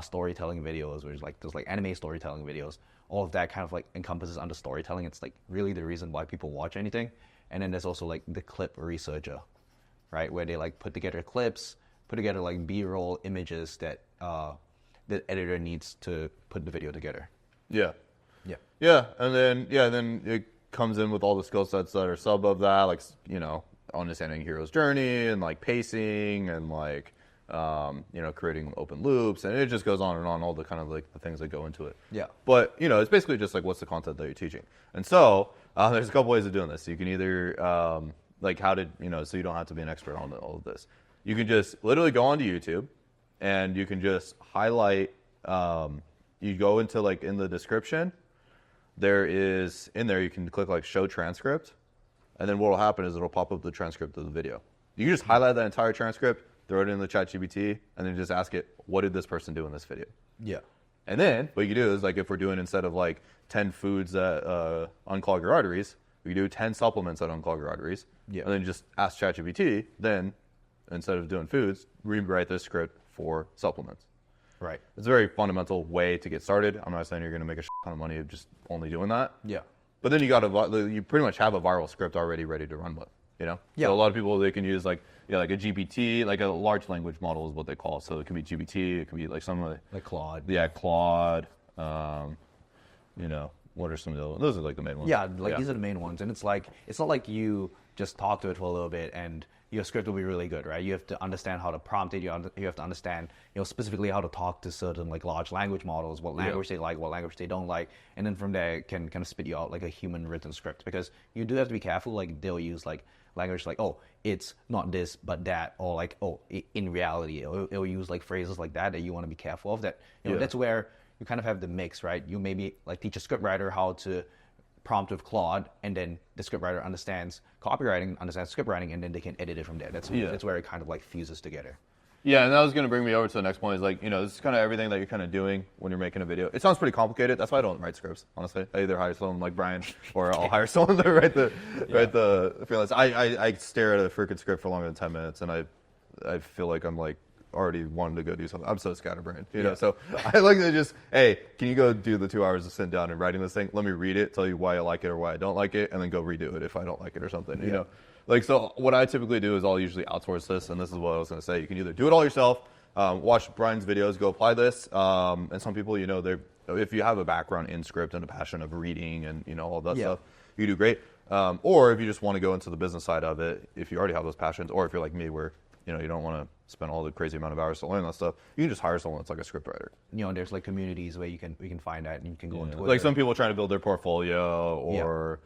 storytelling videos, or like those like anime storytelling videos. All of that kind of like encompasses under storytelling. It's like really the reason why people watch anything. And then there's also like the clip researcher, right? Where they like put together clips, put together like B-roll images that the editor needs to put the video together. Yeah. Yeah. Yeah. And then it comes in with all the skill sets that are sub of that, like, you know, understanding hero's journey and like pacing and like you know, creating open loops, and it just goes on and on, all the kind of like the things that go into it. Yeah. But you know, it's basically just like what's the content that you're teaching. And so there's a couple ways of doing this. You can either like how to, you know, so you don't have to be an expert on all of this. You can just literally go onto YouTube and you can just highlight, you go into like in the description, you can click like show transcript. And then what will happen is it'll pop up the transcript of the video. You can just highlight that entire transcript, throw it in the ChatGPT, and then just ask it, what did this person do in this video? Yeah. And then what you can do is, like, if we're doing instead of like 10 foods that unclog your arteries, we can do 10 supplements that unclog your arteries. Yeah. And then just ask ChatGPT, then instead of doing foods, rewrite this script for supplements. Right. It's a very fundamental way to get started. I'm not saying you're going to make a ton of money of just only doing that. Yeah. But then you pretty much have a viral script already ready to run with, you know? Yeah. So a lot of people, they can use like a GPT, like a large language model is what they call it. So it can be GPT, it can be like some of the... Like Claude. Yeah, Claude. You know, what are some of the... Those are like the main ones. Yeah, like these are the main ones. And it's like, it's not like you just talk to it for a little bit and your script will be really good, right? You have to understand how to prompt it. You have to understand, you know, specifically how to talk to certain like large language models, what language they like, what language they don't like, and then from there it can kind of spit you out like a human written script. Because you do have to be careful. Like they'll use like language like, oh, it's not this but that, or like, oh, in reality, it'll use like phrases like that you want to be careful of. That, you know, that's where you kind of have the mix, right? You maybe like teach a scriptwriter how to prompt with Claude, and then the scriptwriter understands copywriting, understands scriptwriting, and then they can edit it from there. That's where it kind of like fuses together. Yeah, and that was going to bring me over to the next point. Is like, you know, this is kind of everything that you're kind of doing when you're making a video. It sounds pretty complicated. That's why I don't write scripts, honestly. I either hire someone like Brian, or I'll hire someone to write the freelance. I stare at a freaking script for longer than 10 minutes, and I feel like I'm like already wanting to go do something. I'm so scatterbrained, you know. So I like to just, hey, can you go do the 2 hours of sitting down and writing this thing? Let me read it, tell you why I like it or why I don't like it, and then go redo it if I don't like it or something, you know. Like, so what I typically do is I'll usually outsource this, and this is what I was going to say. You can either do it all yourself, watch Brian's videos, go apply this, and some people, you know, if you have a background in script and a passion of reading and, you know, all that stuff, you do great. Or if you just want to go into the business side of it, if you already have those passions, or if you're like me where, you know, you don't want to spend all the crazy amount of hours to learn that stuff. You can just hire someone that's like a scriptwriter. You know, there's like communities where you can find that, and you can go on Twitter. Like some people trying to build their portfolio, or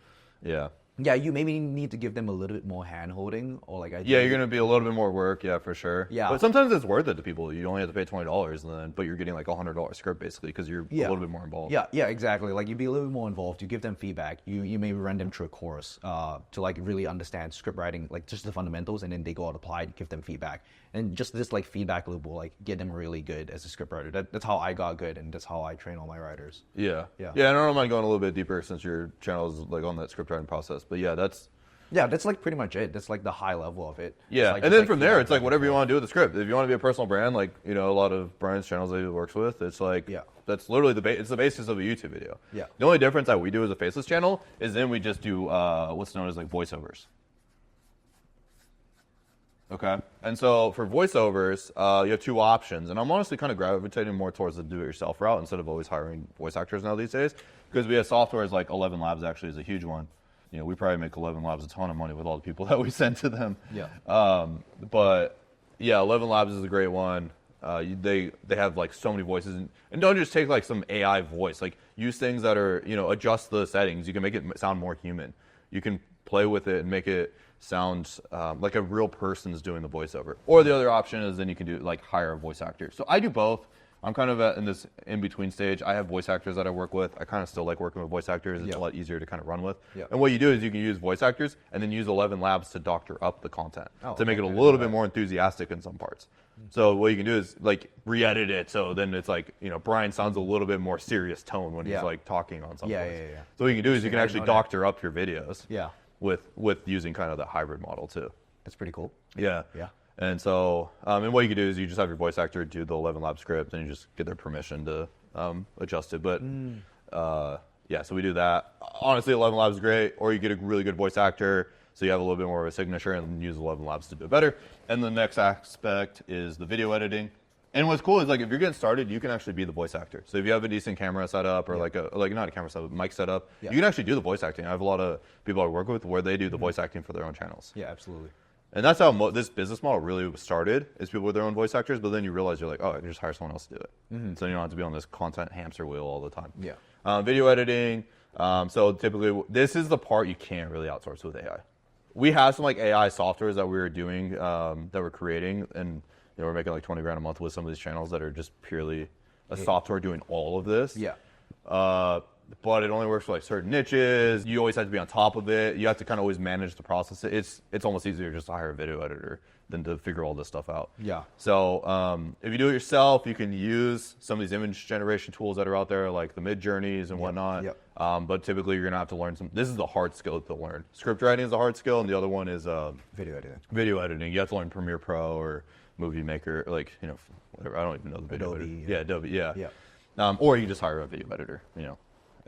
Yeah, you maybe need to give them a little bit more hand-holding, or like you're gonna be a little bit more work, for sure. Yeah, but sometimes it's worth it to people. You only have to pay $20, but you're getting like $100 script basically because you're a little bit more involved. Yeah, exactly. Like you'd be a little bit more involved. You give them feedback. You maybe run them through a course to like really understand script writing, like just the fundamentals, and then they go out apply it, give them feedback, and just this like feedback loop will like get them really good as a script writer. That's how I got good, and that's how I train all my writers. Yeah. And I don't mind going a little bit deeper since your channel is like on that script writing process. But that's like pretty much it. That's like the high level of it. Yeah, like, and then from there, it's like whatever you want to do with the script. If you want to be a personal brand, like a lot of Brian's channels that he works with, it's like that's literally it's the basis of a YouTube video. Yeah. The only difference that we do as a Faceless channel is then we just do what's known as like voiceovers. Okay, and so for voiceovers, you have two options, and I'm honestly kind of gravitating more towards the do-it-yourself route instead of always hiring voice actors now these days, because we have softwares like 11 Labs actually is a huge one. We probably make 11 Labs a ton of money with all the people that we send to them. Yeah. But yeah, 11 Labs is a great one. They have like so many voices, and don't just take like some AI voice. Like use things that are adjust the settings. You can make it sound more human. You can play with it and make it sound like a real person's doing the voiceover. Or the other option is then you can do like hire a voice actor. So I do both. I'm kind of in this in-between stage. I have voice actors that I work with. I kind of still like working with voice actors. It's a lot easier to kind of run with. And what you do is you can use voice actors and then use 11 Labs to doctor up the content to make it a little bit more enthusiastic in some parts. So what you can do is like re-edit it so then it's like, Brian sounds a little bit more serious tone when he's like talking on something. So what you can do is you can actually doctor up your videos with using kind of the hybrid model too. That's pretty cool. Yeah. And so, and what you can do is you just have your voice actor do the 11 Lab script, and you just get their permission to adjust it. But so we do that. Honestly, 11 Labs is great, or you get a really good voice actor, so you have a little bit more of a signature, and use 11 Labs to do it better. And the next aspect is the video editing. And what's cool is like if you're getting started, you can actually be the voice actor. So if you have a decent camera setup, or like not a camera setup, mic setup, you can actually do the voice acting. I have a lot of people I work with where they do the voice acting for their own channels. Yeah, absolutely. And that's how this business model really started, is people with their own voice actors, but then you realize you're like, I can just hire someone else to do it. So you don't have to be on this content hamster wheel all the time. Video editing. So typically, this is the part you can't really outsource with AI. We have some like AI softwares that we were doing, that we're creating, and we're making like 20 grand a month with some of these channels that are just purely a software doing all of this. But it only works for like certain niches. You always have to be on top of it. You have to kind of always manage the process. It's almost easier just to hire a video editor than to figure all this stuff out. So if you do it yourself, you can use some of these image generation tools that are out there, like the Mid Journeys and whatnot. But typically, you're gonna have to learn some. This is the hard skill to learn. Script writing is a hard skill, and the other one is video editing. Video editing. You have to learn Premiere Pro or Movie Maker, like whatever. I don't even know the video Adobe, editor. Adobe. Or you can just hire a video editor.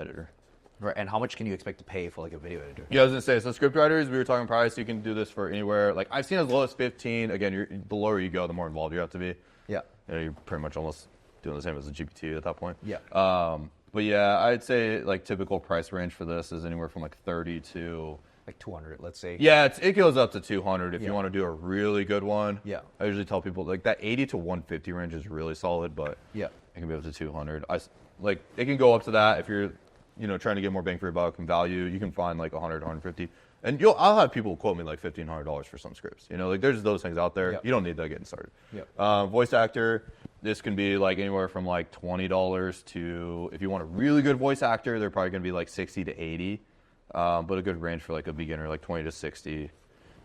Editor. Right, and how much can you expect to pay for like a video editor? Yeah, I was gonna say, so script writers, we were talking price. You can do this for anywhere. Like I've seen as low as 15. Again, the lower you go, the more involved you have to be. You're pretty much almost doing the same as a GPT at that point. But yeah, I'd say like typical price range for this is anywhere from like 30 to like 200, let's say. Yeah, it goes up to 200 if you want to do a really good one. I usually tell people like that 80 to 150 range is really solid, but it can be up to 200. Like it can go up to that if you're trying to get more bang for your buck and value. You can find like 100, 150, and I'll have people quote me like $1,500 for some scripts. Like there's those things out there. You don't need that getting started. Voice actor, this can be like anywhere from like $20 to, if you want a really good voice actor, they're probably going to be like 60 to 80, but a good range for like a beginner, like 20 to 60.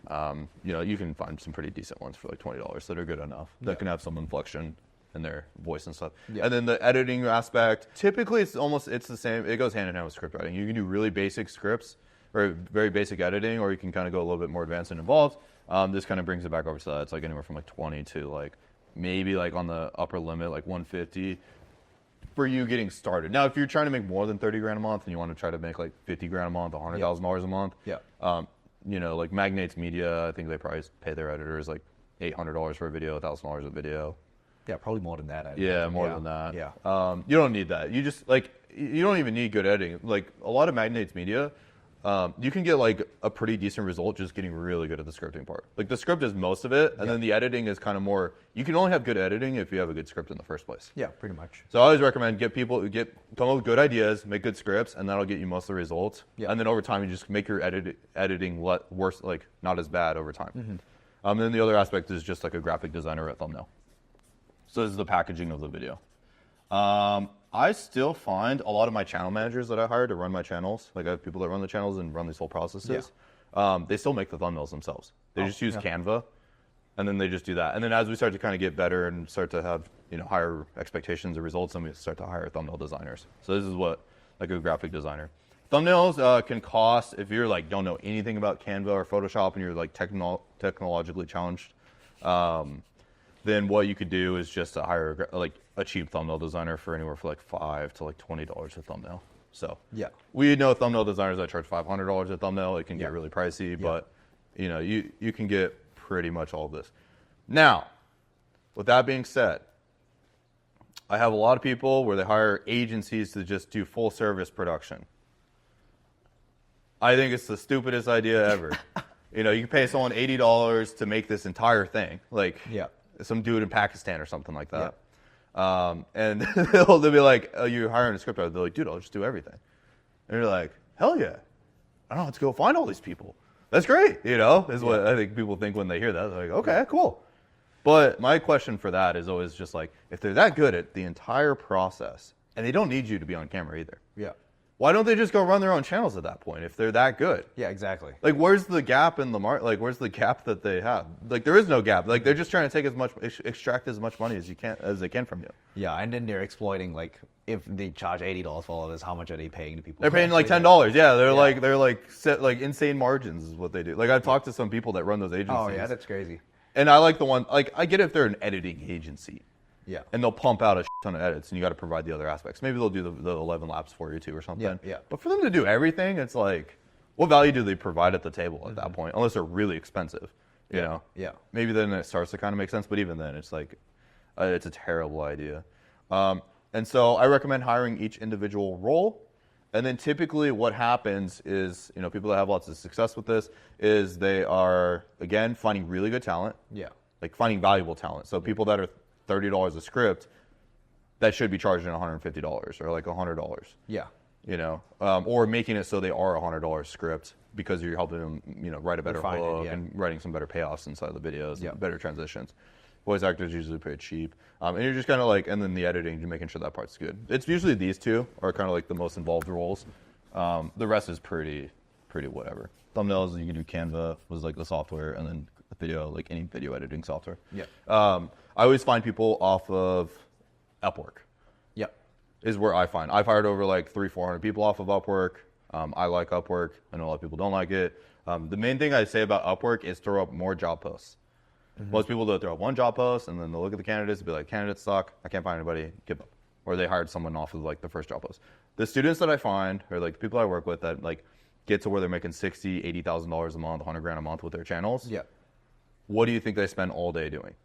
You can find some pretty decent ones for like $20 that are good enough that can have some inflection in their voice and stuff. And then the editing aspect, typically it's the same. It goes hand in hand with script writing. You can do really basic scripts or very basic editing, or you can kind of go a little bit more advanced and involved. This kind of brings it back over to that. It's like anywhere from like 20 to like maybe like on the upper limit, like 150 for you getting started. Now, if you're trying to make more than 30 grand a month and you want to try to make like 50 grand a month, $100,000 a month, like Magnates Media, I think they probably pay their editors like $800 for a video, $1,000 a video. Yeah, probably more than that. More than that. You don't need that. You just like, you don't even need good editing. Like a lot of Magnates Media, You can get like a pretty decent result just getting really good at the scripting part. Like the script is most of it, and then the editing is kind of more. You can only have good editing if you have a good script in the first place. Yeah, pretty much. So I always recommend come up with good ideas, make good scripts, and that'll get you most of the results. Yeah. And then over time, you just make your editing worse, like not as bad over time. Then the other aspect is just like a graphic designer at thumbnail. So this is the packaging of the video. I still find a lot of my channel managers that I hire to run my channels, like I have people that run the channels and run these whole processes, they still make the thumbnails themselves. They just use Canva, and then they just do that. And then as we start to kind of get better and start to have higher expectations of results, then we start to hire thumbnail designers. So this is what like a graphic designer. Thumbnails can cost, if you're like don't know anything about Canva or Photoshop and you're like technologically challenged, then what you could do is just to hire like a cheap thumbnail designer for anywhere for like $5 to like $20 a thumbnail. So we know thumbnail designers that charge $500 a thumbnail. It can get really pricey, but you can get pretty much all of this. Now, with that being said, I have a lot of people where they hire agencies to just do full service production. I think it's the stupidest idea ever. You can pay someone $80 to make this entire thing, like some dude in Pakistan or something like that. And they'll be like, oh, you're hiring a script writer. They're like, dude, I'll just do everything. And you're like, hell yeah. I don't have to go find all these people. That's great, is what I think people think when they hear that. They're like, okay, cool. But my question for that is always just like, if they're that good at the entire process, and they don't need you to be on camera either. Why don't they just go run their own channels at that point if they're that good? Yeah, exactly. Like, where's the gap in the market? Like, where's the gap that they have? Like, there is no gap. Like, they're just trying to take extract as much money as they can from you. Yeah, and then they're exploiting, like, if they charge $80 for all of this, how much are they paying to people? They're paying like $10. Yeah, they're like set like insane margins is what they do. Like, I've talked to some people that run those agencies. Oh yeah, that's crazy. And I like the one, like, I get if they're an editing agency. And they'll pump out a ton of edits, and you got to provide the other aspects. Maybe they'll do the 11 laps for you too, or something. But for them to do everything, it's like, what value do they provide at the table at that point? Unless they're really expensive, you know. Maybe then it starts to kind of make sense. But even then, it's like, it's a terrible idea. And so I recommend hiring each individual role. And then typically what happens is, people that have lots of success with this is they are, again, finding really good talent. Like finding valuable talent. So people that are $30 a script, that should be charging $150 or like $100. Or making it so they are a $100 script because you're helping them, write a better hook and writing some better payoffs inside the videos, and better transitions. Voice actors usually pretty cheap, and you're just kind of like, and then the editing, you're making sure that part's good. It's usually these two are kind of like the most involved roles. The rest is pretty whatever. Thumbnails, you can do Canva was like the software, and then video, like any video editing software. I always find people off of Upwork. Is where I find. I've hired over like 300-400 people off of Upwork. I like Upwork. I know a lot of people don't like it. The main thing I say about Upwork is throw up more job posts. Most people do throw up one job post, and then they'll look at the candidates and be like, candidates suck. I can't find anybody. Give up. Or they hired someone off of like the first job post. The students that I find, or like the people I work with that like get to where they're making $60,000, $80,000 a month, $100,000 a month with their channels. What do you think they spend all day doing?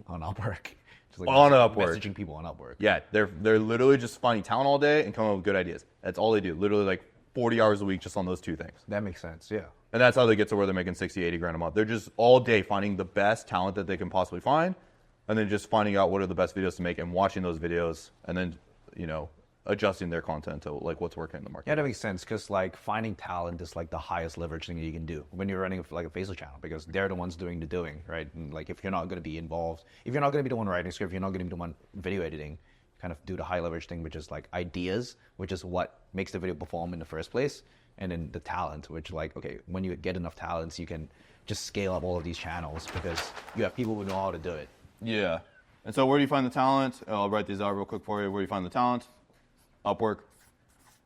On Upwork. Just like on Upwork. Messaging people on Upwork. Yeah, they're literally just finding talent all day and coming up with good ideas. That's all they do. Literally like 40 hours a week just on those two things. That makes sense, yeah. And that's how they get to where they're making $60,000, $80,000 a month. They're just all day finding the best talent that they can possibly find, and then just finding out what are the best videos to make and watching those videos, and then, adjusting their content to like what's working in the market. Yeah, that makes sense, because like finding talent is like the highest leverage thing that you can do when you're running like a Faceless channel, because they're the ones doing the doing, right? And like if you're not going to be involved, if you're not going to be the one writing script, if you're not going to be the one video editing, kind of do the high leverage thing, which is like ideas, which is what makes the video perform in the first place, and then the talent, which like, okay, when you get enough talents, you can just scale up all of these channels because you have people who know how to do it. Yeah. And so where do you find the talent? I'll write these out real quick for you. Where do you find the talent? Upwork.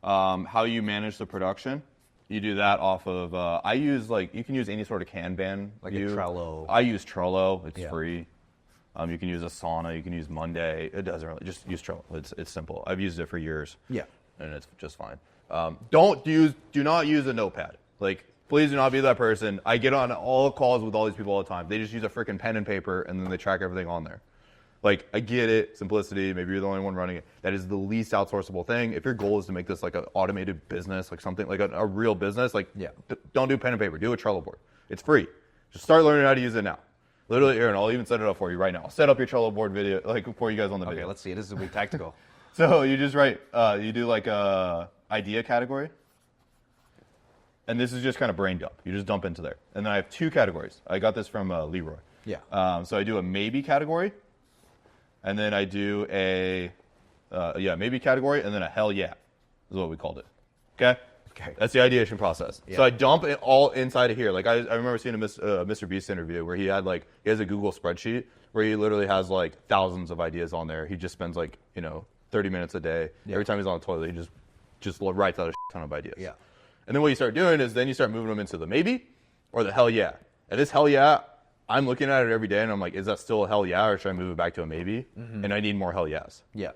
How you manage the production. You do that off of, I use like, you can use any sort of Kanban like view. a Trello. I use Trello. It's free. You can use Asana. You can use Monday. It doesn't really, just use Trello. It's simple. I've used it for years. And it's just fine. Do not use a notepad. Like, please do not be that person. I get on all calls with all these people all the time. They just use a freaking pen and paper, and then they track everything on there. Like, I get it, simplicity, maybe you're the only one running it. That is the least outsourceable thing. If your goal is to make this like an automated business, like something like a real business, like don't do pen and paper, do a Trello board. It's free. Just start learning how to use it now. Literally, here, and I'll even set it up for you right now. I'll set up your Trello board video, like for you guys on the video. Okay, let's see. This is a bit tactical. So you just write, you do like a idea category. And this is just kind of brain dump. You just dump into there. And then I have 2 categories. I got this from Leroy. Yeah. So I do a maybe category. And then I do a, maybe category, and then a hell yeah is what we called it. Okay? Okay. That's the ideation process. Yeah. So I dump it all inside of here. Like I remember seeing a Mr. Beast interview where he has a Google spreadsheet where he literally has like thousands of ideas on there. He just spends like, 30 minutes a day. Yeah. Every time he's on the toilet, he just writes out a ton of ideas. Yeah. And then what you start doing is then you start moving them into the maybe or the hell yeah. And this hell yeah, I'm looking at it every day and I'm like, is that still a hell yeah, or should I move it back to a maybe? Mm-hmm. And I need more hell yes. Yeah.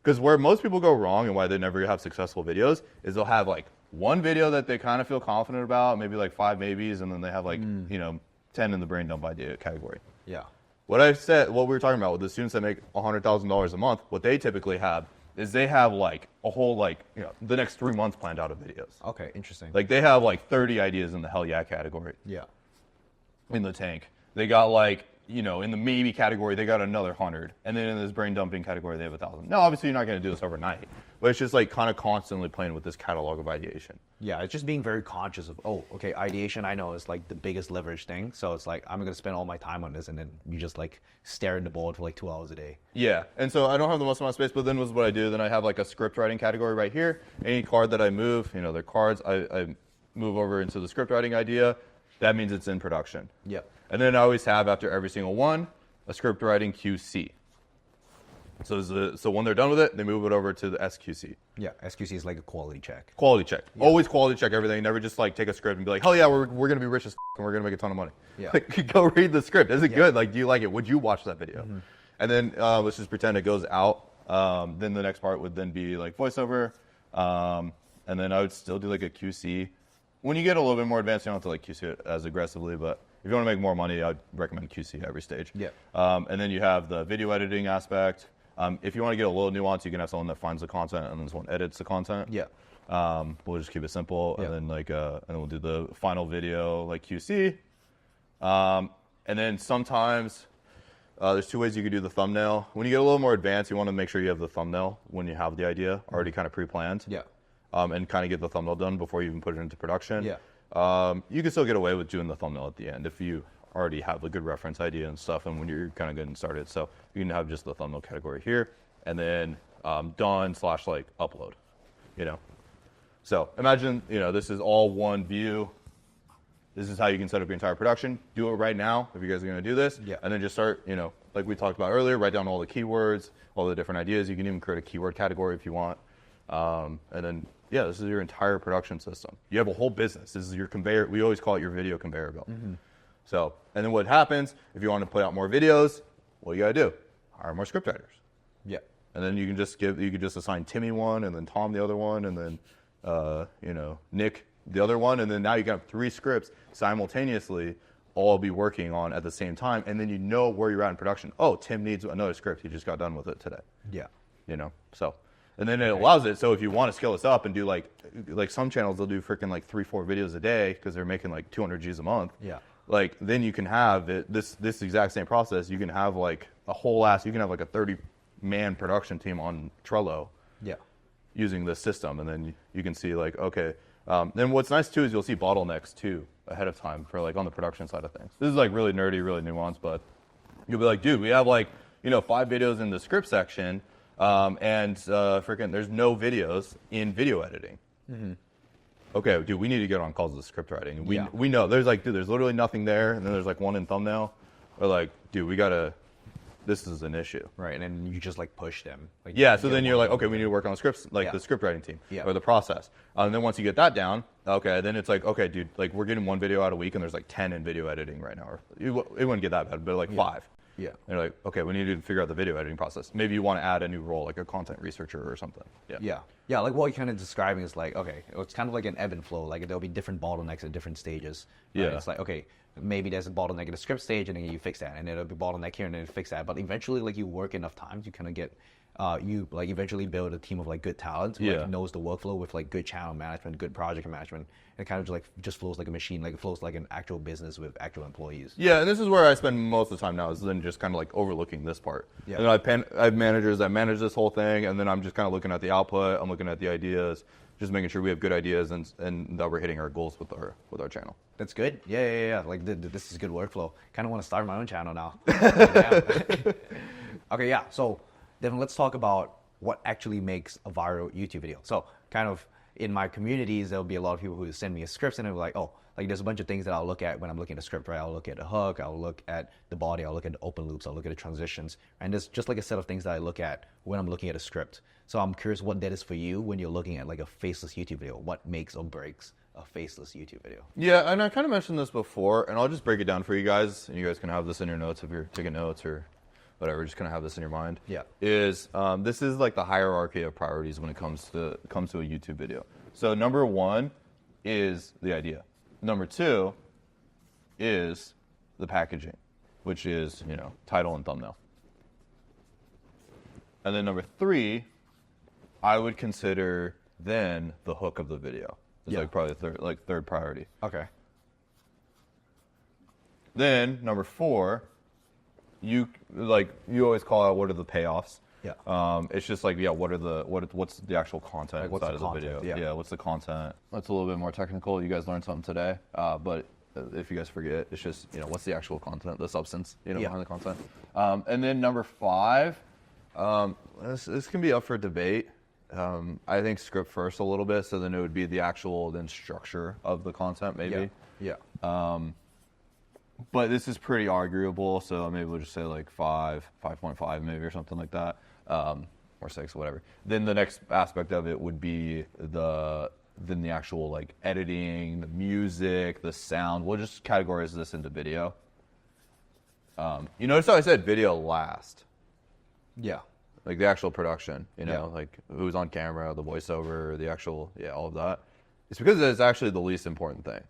Because where most people go wrong and why they never have successful videos is they'll have like one video that they kind of feel confident about, maybe like 5 maybes, and then they have like, 10 in the brain dump idea category. Yeah. What we were talking about with the students that make $100,000 a month, what they typically have is they have like a whole the next 3 months planned out of videos. Okay, interesting. Like they have like 30 ideas in the hell yeah category. Yeah. In the tank. They got like, in the maybe category, they got another 100. And then in this brain dumping category, they have 1,000. Now, obviously, you're not going to do this overnight. But it's just like kind of constantly playing with this catalog of ideation. Yeah, it's just being very conscious of, ideation I know is like the biggest leverage thing. So it's like, I'm going to spend all my time on this. And then you just like stare in the board for like 2 hours a day. Yeah. And so I don't have the most amount of space, but then was what I do. Then I have like a script writing category right here. Any card that I move, they're cards, I move over into the script writing idea. That means it's in production. Yep. And then I always have, after every single one, a script writing QC. So when they're done with it, they move it over to the SQC. Yeah, SQC is like a quality check. Quality check. Yeah. Always quality check everything. Never just like take a script and be like, hell yeah, we're going to be rich as and we're going to make a ton of money. Yeah. Like, go read the script. Is it good? Like, do you like it? Would you watch that video? Mm-hmm. And then let's just pretend it goes out. Then the next part would then be like voiceover. And then I would still do like a QC. When you get a little bit more advanced, you don't have to like QC it as aggressively, but if you want to make more money, I'd recommend QC at every stage. Yeah. And then you have the video editing aspect. If you want to get a little nuance, you can have someone that finds the content and then someone edits the content. Yeah. We'll just keep it simple, Yeah. and then and then we'll do the final video like QC. And then sometimes there's 2 ways you could do the thumbnail. When you get a little more advanced, you want to make sure you have the thumbnail when you have the idea already kind of pre-planned. Yeah. And kind of get the thumbnail done before you even put it into production. Yeah. You can still get away with doing the thumbnail at the end if you already have a good reference idea and stuff, and when you're kind of getting started. So you can have just the thumbnail category here, and then done / like upload. So imagine this is all one view. This is how you can set up your entire production. Do it right now if you guys are going to do this. Yeah. And then just start, like we talked about earlier, write down all the keywords, all the different ideas. You can even create a keyword category if you want. And then, this is your entire production system. You have a whole business. This is your conveyor. We always call it your video conveyor belt. Mm-hmm. So, and then what happens, if you want to put out more videos, what you got to do? Hire more script writers. Yeah. And then you can just assign Timmy one, and then Tom the other one, and then, Nick the other one. And then now you can have 3 scripts simultaneously all be working on at the same time. And then you know where you're at in production. Oh, Tim needs another script. He just got done with it today. Yeah. So. And then it allows it, so if you want to scale this up and do like some channels, they'll do freaking like 3-4 videos a day because they're making like 200 G's a month. Yeah. Like then you can have this exact same process. You can have like you can have like a 30-man production team on Trello. Yeah. Using this system, and then you can see like, okay. Then what's nice too is you'll see bottlenecks too ahead of time for like on the production side of things. This is like really nerdy, really nuanced, but you'll be like, dude, we have like 5 videos in the script section. And there's no videos in video editing. Mm-hmm. Okay, dude, we need to get on calls with script writing. We know there's literally nothing there, and then there's like one in thumbnail. We're like, dude, this is an issue. Right, and then you just like push them. Like, so then you're like, okay, we need to work on the scripts, the script writing team, or the process. And then once you get that down, okay, then it's like, okay, dude, like we're getting 1 video out a week, and there's like 10 in video editing right now. Or it wouldn't get that bad, but like 5. Yeah. And you're like, okay, we need to figure out the video editing process. Maybe you want to add a new role, like a content researcher or something. Yeah, like what you're kind of describing is like, okay, it's kind of like an ebb and flow. Like there'll be different bottlenecks at different stages. Right? Yeah. It's like, okay, maybe there's a bottleneck at the script stage, and then you fix that, and it'll be bottleneck here, and then you fix that. But eventually, like you work enough times, you kind of get, you like eventually build a team of like good talent who like, knows the workflow with like good channel management, good project management, and it kind of just flows like a machine, like it flows like an actual business with actual employees. Yeah, and this is where I spend most of the time now, is then just kind of like overlooking this part. Yeah. And I have managers that manage this whole thing, and then I'm just kind of looking at the output, I'm looking at the ideas, just making sure we have good ideas and that we're hitting our goals with our channel. That's good. Yeah. Like this is good workflow. Kind of want to start my own channel now. Okay, yeah. So then let's talk about what actually makes a viral YouTube video. So kind of in my communities, there'll be a lot of people who send me a script and they're like, oh, like there's a bunch of things that I'll look at when I'm looking at a script, right? I'll look at the hook, I'll look at the body, I'll look at the open loops, I'll look at the transitions. And there's just like a set of things that I look at when I'm looking at a script. So I'm curious what that is for you when you're looking at like a faceless YouTube video. What makes or breaks a faceless YouTube video? Yeah, and I kind of mentioned this before, and I'll just break it down for you guys, and you guys can have this in your notes if you're taking notes or whatever, just kind of have this in your mind. Yeah. This is like the hierarchy of priorities when it comes to a YouTube video. So number one is the idea. Number two is the packaging, which is, title and thumbnail. And then number three, I would consider then the hook of the video. It's like probably the third priority. Okay. Then number four, you always call out what are the payoffs. Yeah. It's just like, what's the actual content inside of the video? Yeah, what's the content? That's a little bit more technical. You guys learned something today, but if you guys forget, it's just, what's the actual content, the substance, behind the content. And then number five, this can be up for debate. I think script first a little bit, so then it would be the actual then structure of the content, maybe. Yeah. But this is pretty arguable, so maybe we'll just say like 5.5 maybe or something like that, or 6, whatever. Then the next aspect of it would be the actual like editing, the music, the sound. We'll just categorize this into video. You notice how I said video last? Yeah. Like the actual production, like who's on camera, the voiceover, the actual, all of that. It's because it's actually the least important thing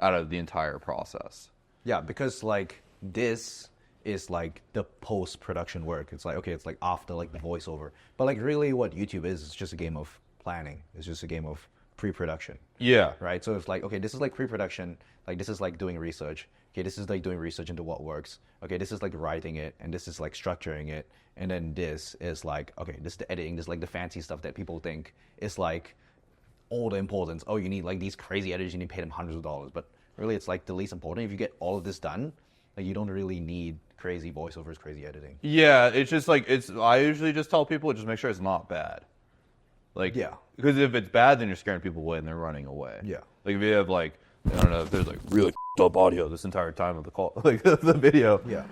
out of the entire process. Yeah, because like this is like the post-production work. It's like, okay, it's like after like the voiceover. But like really what YouTube is just a game of planning. It's just a game of pre-production. Yeah. Right? So it's like, okay, this is like pre-production. Like this is like doing research. Okay, this is like doing research into what works. Okay, this is like writing it, and this is like structuring it. And then this is like, okay, this is the editing. This is like the fancy stuff that people think is like all the importance. Oh, you need like these crazy editors. You need to pay them hundreds of dollars. But really, it's like the least important. If you get all of this done, like you don't really need crazy voiceovers, crazy editing. Yeah, it's just like I usually just tell people just make sure it's not bad. Like, because if it's bad, then you're scaring people away and they're running away. Yeah. Like if you have like, I don't know, if there's like really up audio this entire time of the call, like the video. Yeah.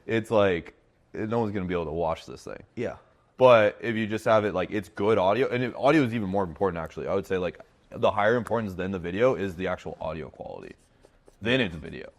It's like no one's gonna be able to watch this thing. Yeah. But if you just have it like it's good audio, and audio is even more important actually. I would say like the higher importance than the video is the actual audio quality. Then it's video.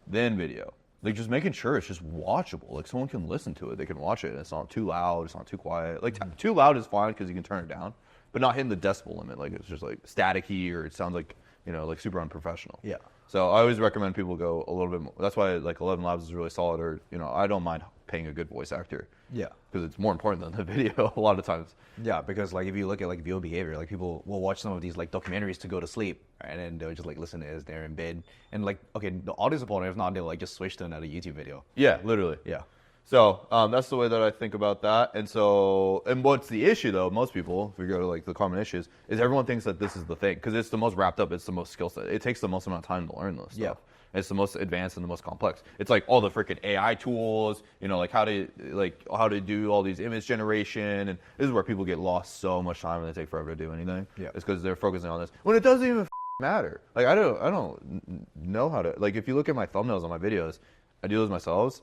Then video. Like just making sure it's just watchable. Like someone can listen to it. They can watch it. And it's not too loud. It's not too quiet. Like too loud is fine because you can turn it down, but not hitting the decibel limit. Like it's just like staticky or it sounds like, like super unprofessional. Yeah. So I always recommend people go a little bit more. That's why like 11 Labs is really solid, or, I don't mind paying a good voice actor. Yeah. Because it's more important than the video a lot of times. Yeah, because like if you look at like viewer behavior, like people will watch some of these like documentaries to go to sleep, right? And then they'll just like listen to it as they're in bed. And like, okay, the audio is important. If not, they'll like just switch to another YouTube video. Yeah, literally. Yeah. So that's the way that I think about that. And what's the issue though? Most people, if we go to like the common issues, is everyone thinks that this is the thing because it's the most wrapped up. It's the most skill set. It takes the most amount of time to learn this stuff. Yeah. It's the most advanced and the most complex. It's like all the freaking AI tools, like how to do all these image generation, and this is where people get lost so much time and they take forever to do anything. Yeah. It's because they're focusing on this when it doesn't even matter. Like I don't know how to, like if you look at my thumbnails on my videos, I do those myself,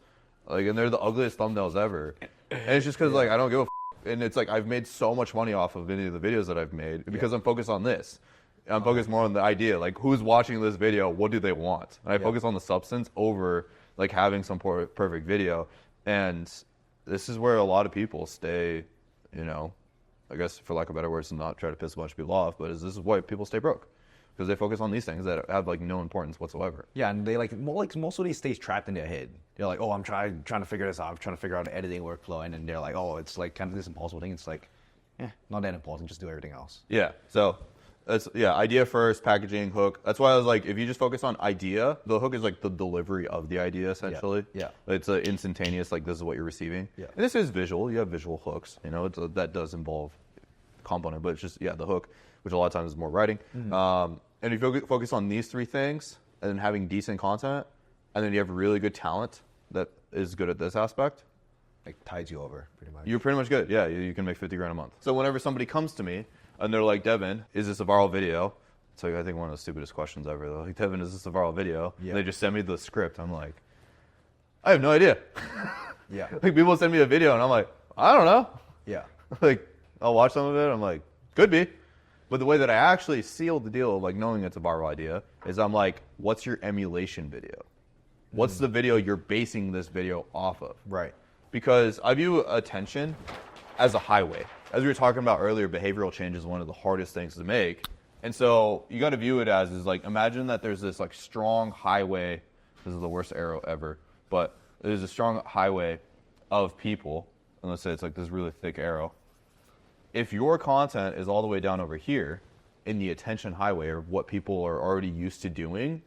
like, and they're the ugliest thumbnails ever. And it's just because like I don't give a and it's like I've made so much money off of any of the videos that I've made because I'm focused on this. I'm focused more on the idea, like who's watching this video, what do they want? And I focus on the substance over like having some perfect video. And this is where a lot of people stay, I guess for lack of better words, and not try to piss a bunch of people off, but this is why people stay broke. because they focus on these things that have like no importance whatsoever. Yeah, and they like most of these stays trapped in their head. They're like, oh, I'm trying to figure this out. I'm trying to figure out the editing workflow, and then they're like, oh, it's like kind of this impossible thing. It's like, not that important. Just do everything else. Yeah. So idea first, packaging, hook. That's why I was like, if you just focus on idea, the hook is like the delivery of the idea essentially. Yeah. It's instantaneous. Like this is what you're receiving. Yeah. And this is visual. You have visual hooks. You know, that does involve component, but it's just the hook, which a lot of times is more writing. Mm-hmm. And if you focus on these three things, and then having decent content, and then you have really good talent that is good at this aspect, it tides you over pretty much. You're pretty much good. Yeah, you can make 50 grand a month. So whenever somebody comes to me and they're like, Devon, is this a viral video? It's like, I think one of the stupidest questions ever. They're like, Devon, is this a viral video? Yeah. And they just send me the script. I'm like, I have no idea. Yeah. Like people send me a video and I'm like, I don't know. Yeah. Like I'll watch some of it. I'm like, could be. But the way that I actually seal the deal of like knowing it's a viral idea is I'm like, what's your emulation video? What's the video you're basing this video off of? Right. Because I view attention as a highway. As we were talking about earlier, behavioral change is one of the hardest things to make. And so you got to view it as is like, imagine that there's this like strong highway. This is the worst arrow ever, but there's a strong highway of people. And let's say it's like this really thick arrow. If your content is all the way down over here in the attention highway or what people are already used to doing,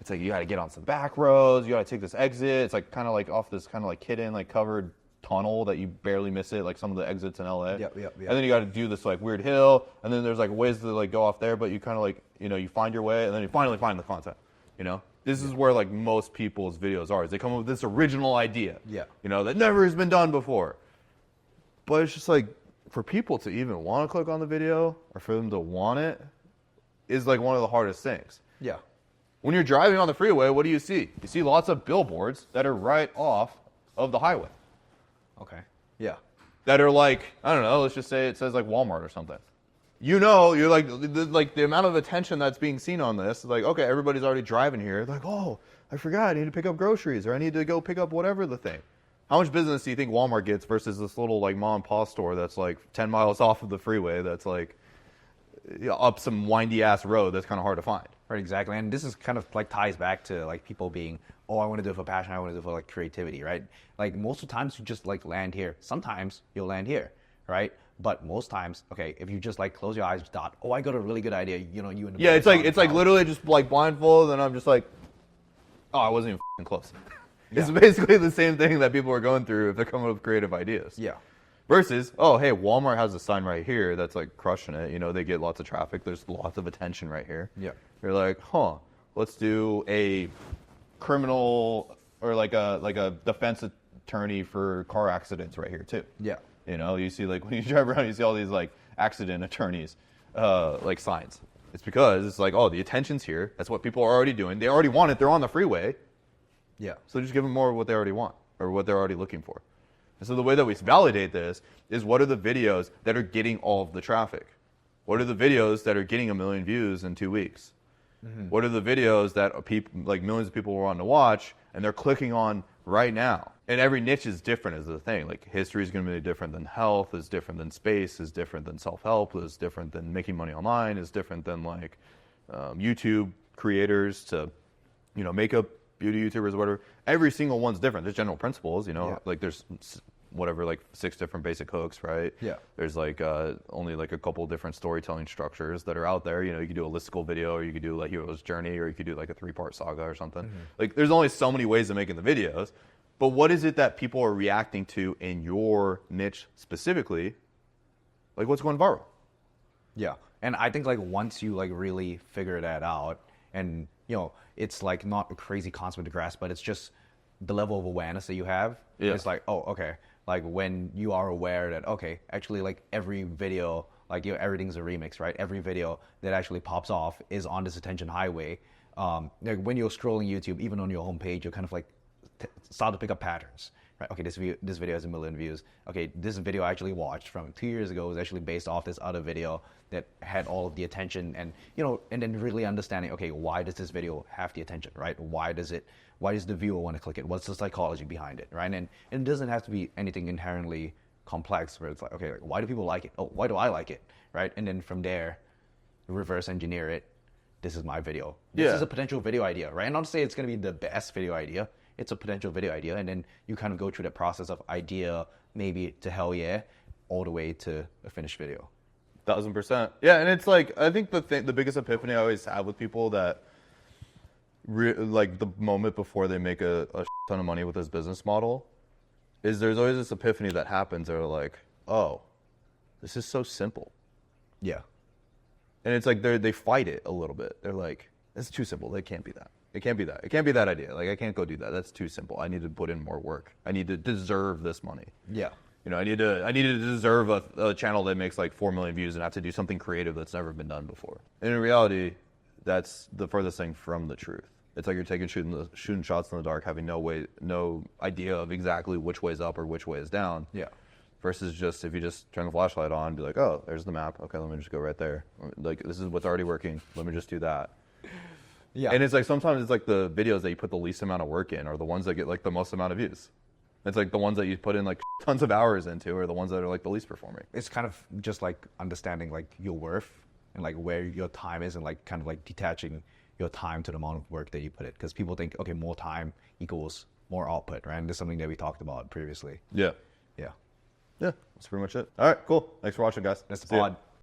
it's like you got to get on some back roads, you got to take this exit. It's like kind of like off this kind of like hidden, like covered tunnel that you barely miss it, like some of the exits in LA. Yep. And then you got to do this like weird hill, and then there's like ways to like go off there, but you kind of like, you know, you find your way, and then you finally find the content, you know? This is where like most people's videos are, is they come up with this original idea, you know, that never has been done before. But it's just like, for people to even want to click on the video or for them to want it is like one of the hardest things. Yeah. When you're driving on the freeway, what do you see? You see lots of billboards that are right off of the highway. Okay. Yeah. That are like, I don't know, let's just say it says like Walmart or something. You know, you're like the amount of attention that's being seen on this is like, okay, everybody's already driving here. Like, oh, I forgot, I need to pick up groceries or I need to go pick up whatever the thing. How much business do you think Walmart gets versus this little like mom and pop store that's like 10 miles off of the freeway that's like up some windy ass road that's kind of hard to find? Right, exactly. And this is kind of like ties back to like people being, oh, I want to do it for passion, I want to do it for like creativity, right? Like most of the times you just like land here. Sometimes you'll land here, right? But most times, okay, if you just like close your eyes, dot, oh, I got a really good idea, you know, you and the it's like literally just like blindfold, and I'm just like, oh, I wasn't even close. Yeah. It's basically the same thing that people are going through if they're coming up with creative ideas. Yeah. Versus, oh, hey, Walmart has a sign right here that's like crushing it. You know, they get lots of traffic. There's lots of attention right here. Yeah. You're like, let's do a criminal or like a defense attorney for car accidents right here too. Yeah. You know, you see like when you drive around, you see all these like accident attorneys, like signs. It's because it's like, oh, the attention's here. That's what people are already doing. They already want it. They're on the freeway. Yeah. So just give them more of what they already want or what they're already looking for. And so the way that we validate this is what are the videos that are getting all of the traffic? What are the videos that are getting 1 million views in 2 weeks? Mm-hmm. What are the videos that people, like millions of people are wanting to watch and they're clicking on right now? And every niche is different is the thing. Like history is going to be different than health, is different than space, is different than self-help, is different than making money online, is different than like YouTube creators to, you know, makeup beauty YouTubers or whatever. Every single one's different. There's general principles, you know, like there's whatever, like 6 different basic hooks, right? Yeah. There's like only like a couple different storytelling structures that are out there. You know, you could do a listicle video, or you could do like hero's journey, or you could do like a 3-part saga or something. Mm-hmm. Like there's only so many ways of making the videos. But what is it that people are reacting to in your niche specifically? Like what's going viral? Yeah. And I think like once you like really figure that out, and you know, it's like not a crazy concept to grasp, but it's just the level of awareness that you have. Yeah. It's like, oh, okay. Like when you are aware that, okay, actually like every video, like, you know, everything's a remix, right? Every video that actually pops off is on this attention highway. Like when you're scrolling YouTube, even on your homepage, you're kind of like start to pick up patterns, right? Okay, this video has 1 million views. Okay, this video I actually watched from 2 years ago was actually based off this other video that had all of the attention, and you know, and then really understanding, okay, why does this video have the attention, right? Why does the viewer want to click it? What's the psychology behind it, right? And it doesn't have to be anything inherently complex where it's like, okay, like, why do people like it? Oh, why do I like it, right? And then from there, reverse engineer it, this is my video. This Yeah. is a potential video idea, right? Not to say it's going to be the best video idea. It's a potential video idea. And then you kind of go through the process of idea, maybe to hell yeah, all the way to a finished video. 1000%. Yeah, and it's like, I think the biggest epiphany I always have with people that, like the moment before they make a ton of money with this business model, is there's always this epiphany that happens. They're like, oh, this is so simple. Yeah. And it's like they fight it a little bit. They're like, it's too simple. It can't be that. It can't be that. It can't be that idea. Like, I can't go do that. That's too simple. I need to put in more work. I need to deserve this money. Yeah. You know, I need to deserve a channel that makes like 4 million views and have to do something creative that's never been done before. And in reality, that's the furthest thing from the truth. It's like you're shooting shots in the dark, having no idea of exactly which way is up or which way is down. Yeah. Versus just if you just turn the flashlight on and be like, oh, there's the map. Okay, let me just go right there. Like, this is what's already working. Let me just do that. Yeah. And it's like sometimes it's like the videos that you put the least amount of work in are the ones that get like the most amount of views. It's like the ones that you put in like tons of hours into are the ones that are like the least performing. It's kind of just like understanding like your worth and like where your time is, and like kind of like detaching your time to the amount of work that you put it. Because people think, okay, more time equals more output, right? And this is something that we talked about previously. Yeah. Yeah. Yeah, that's pretty much it. All right, cool. Thanks for watching, guys. That's the See ya. pod.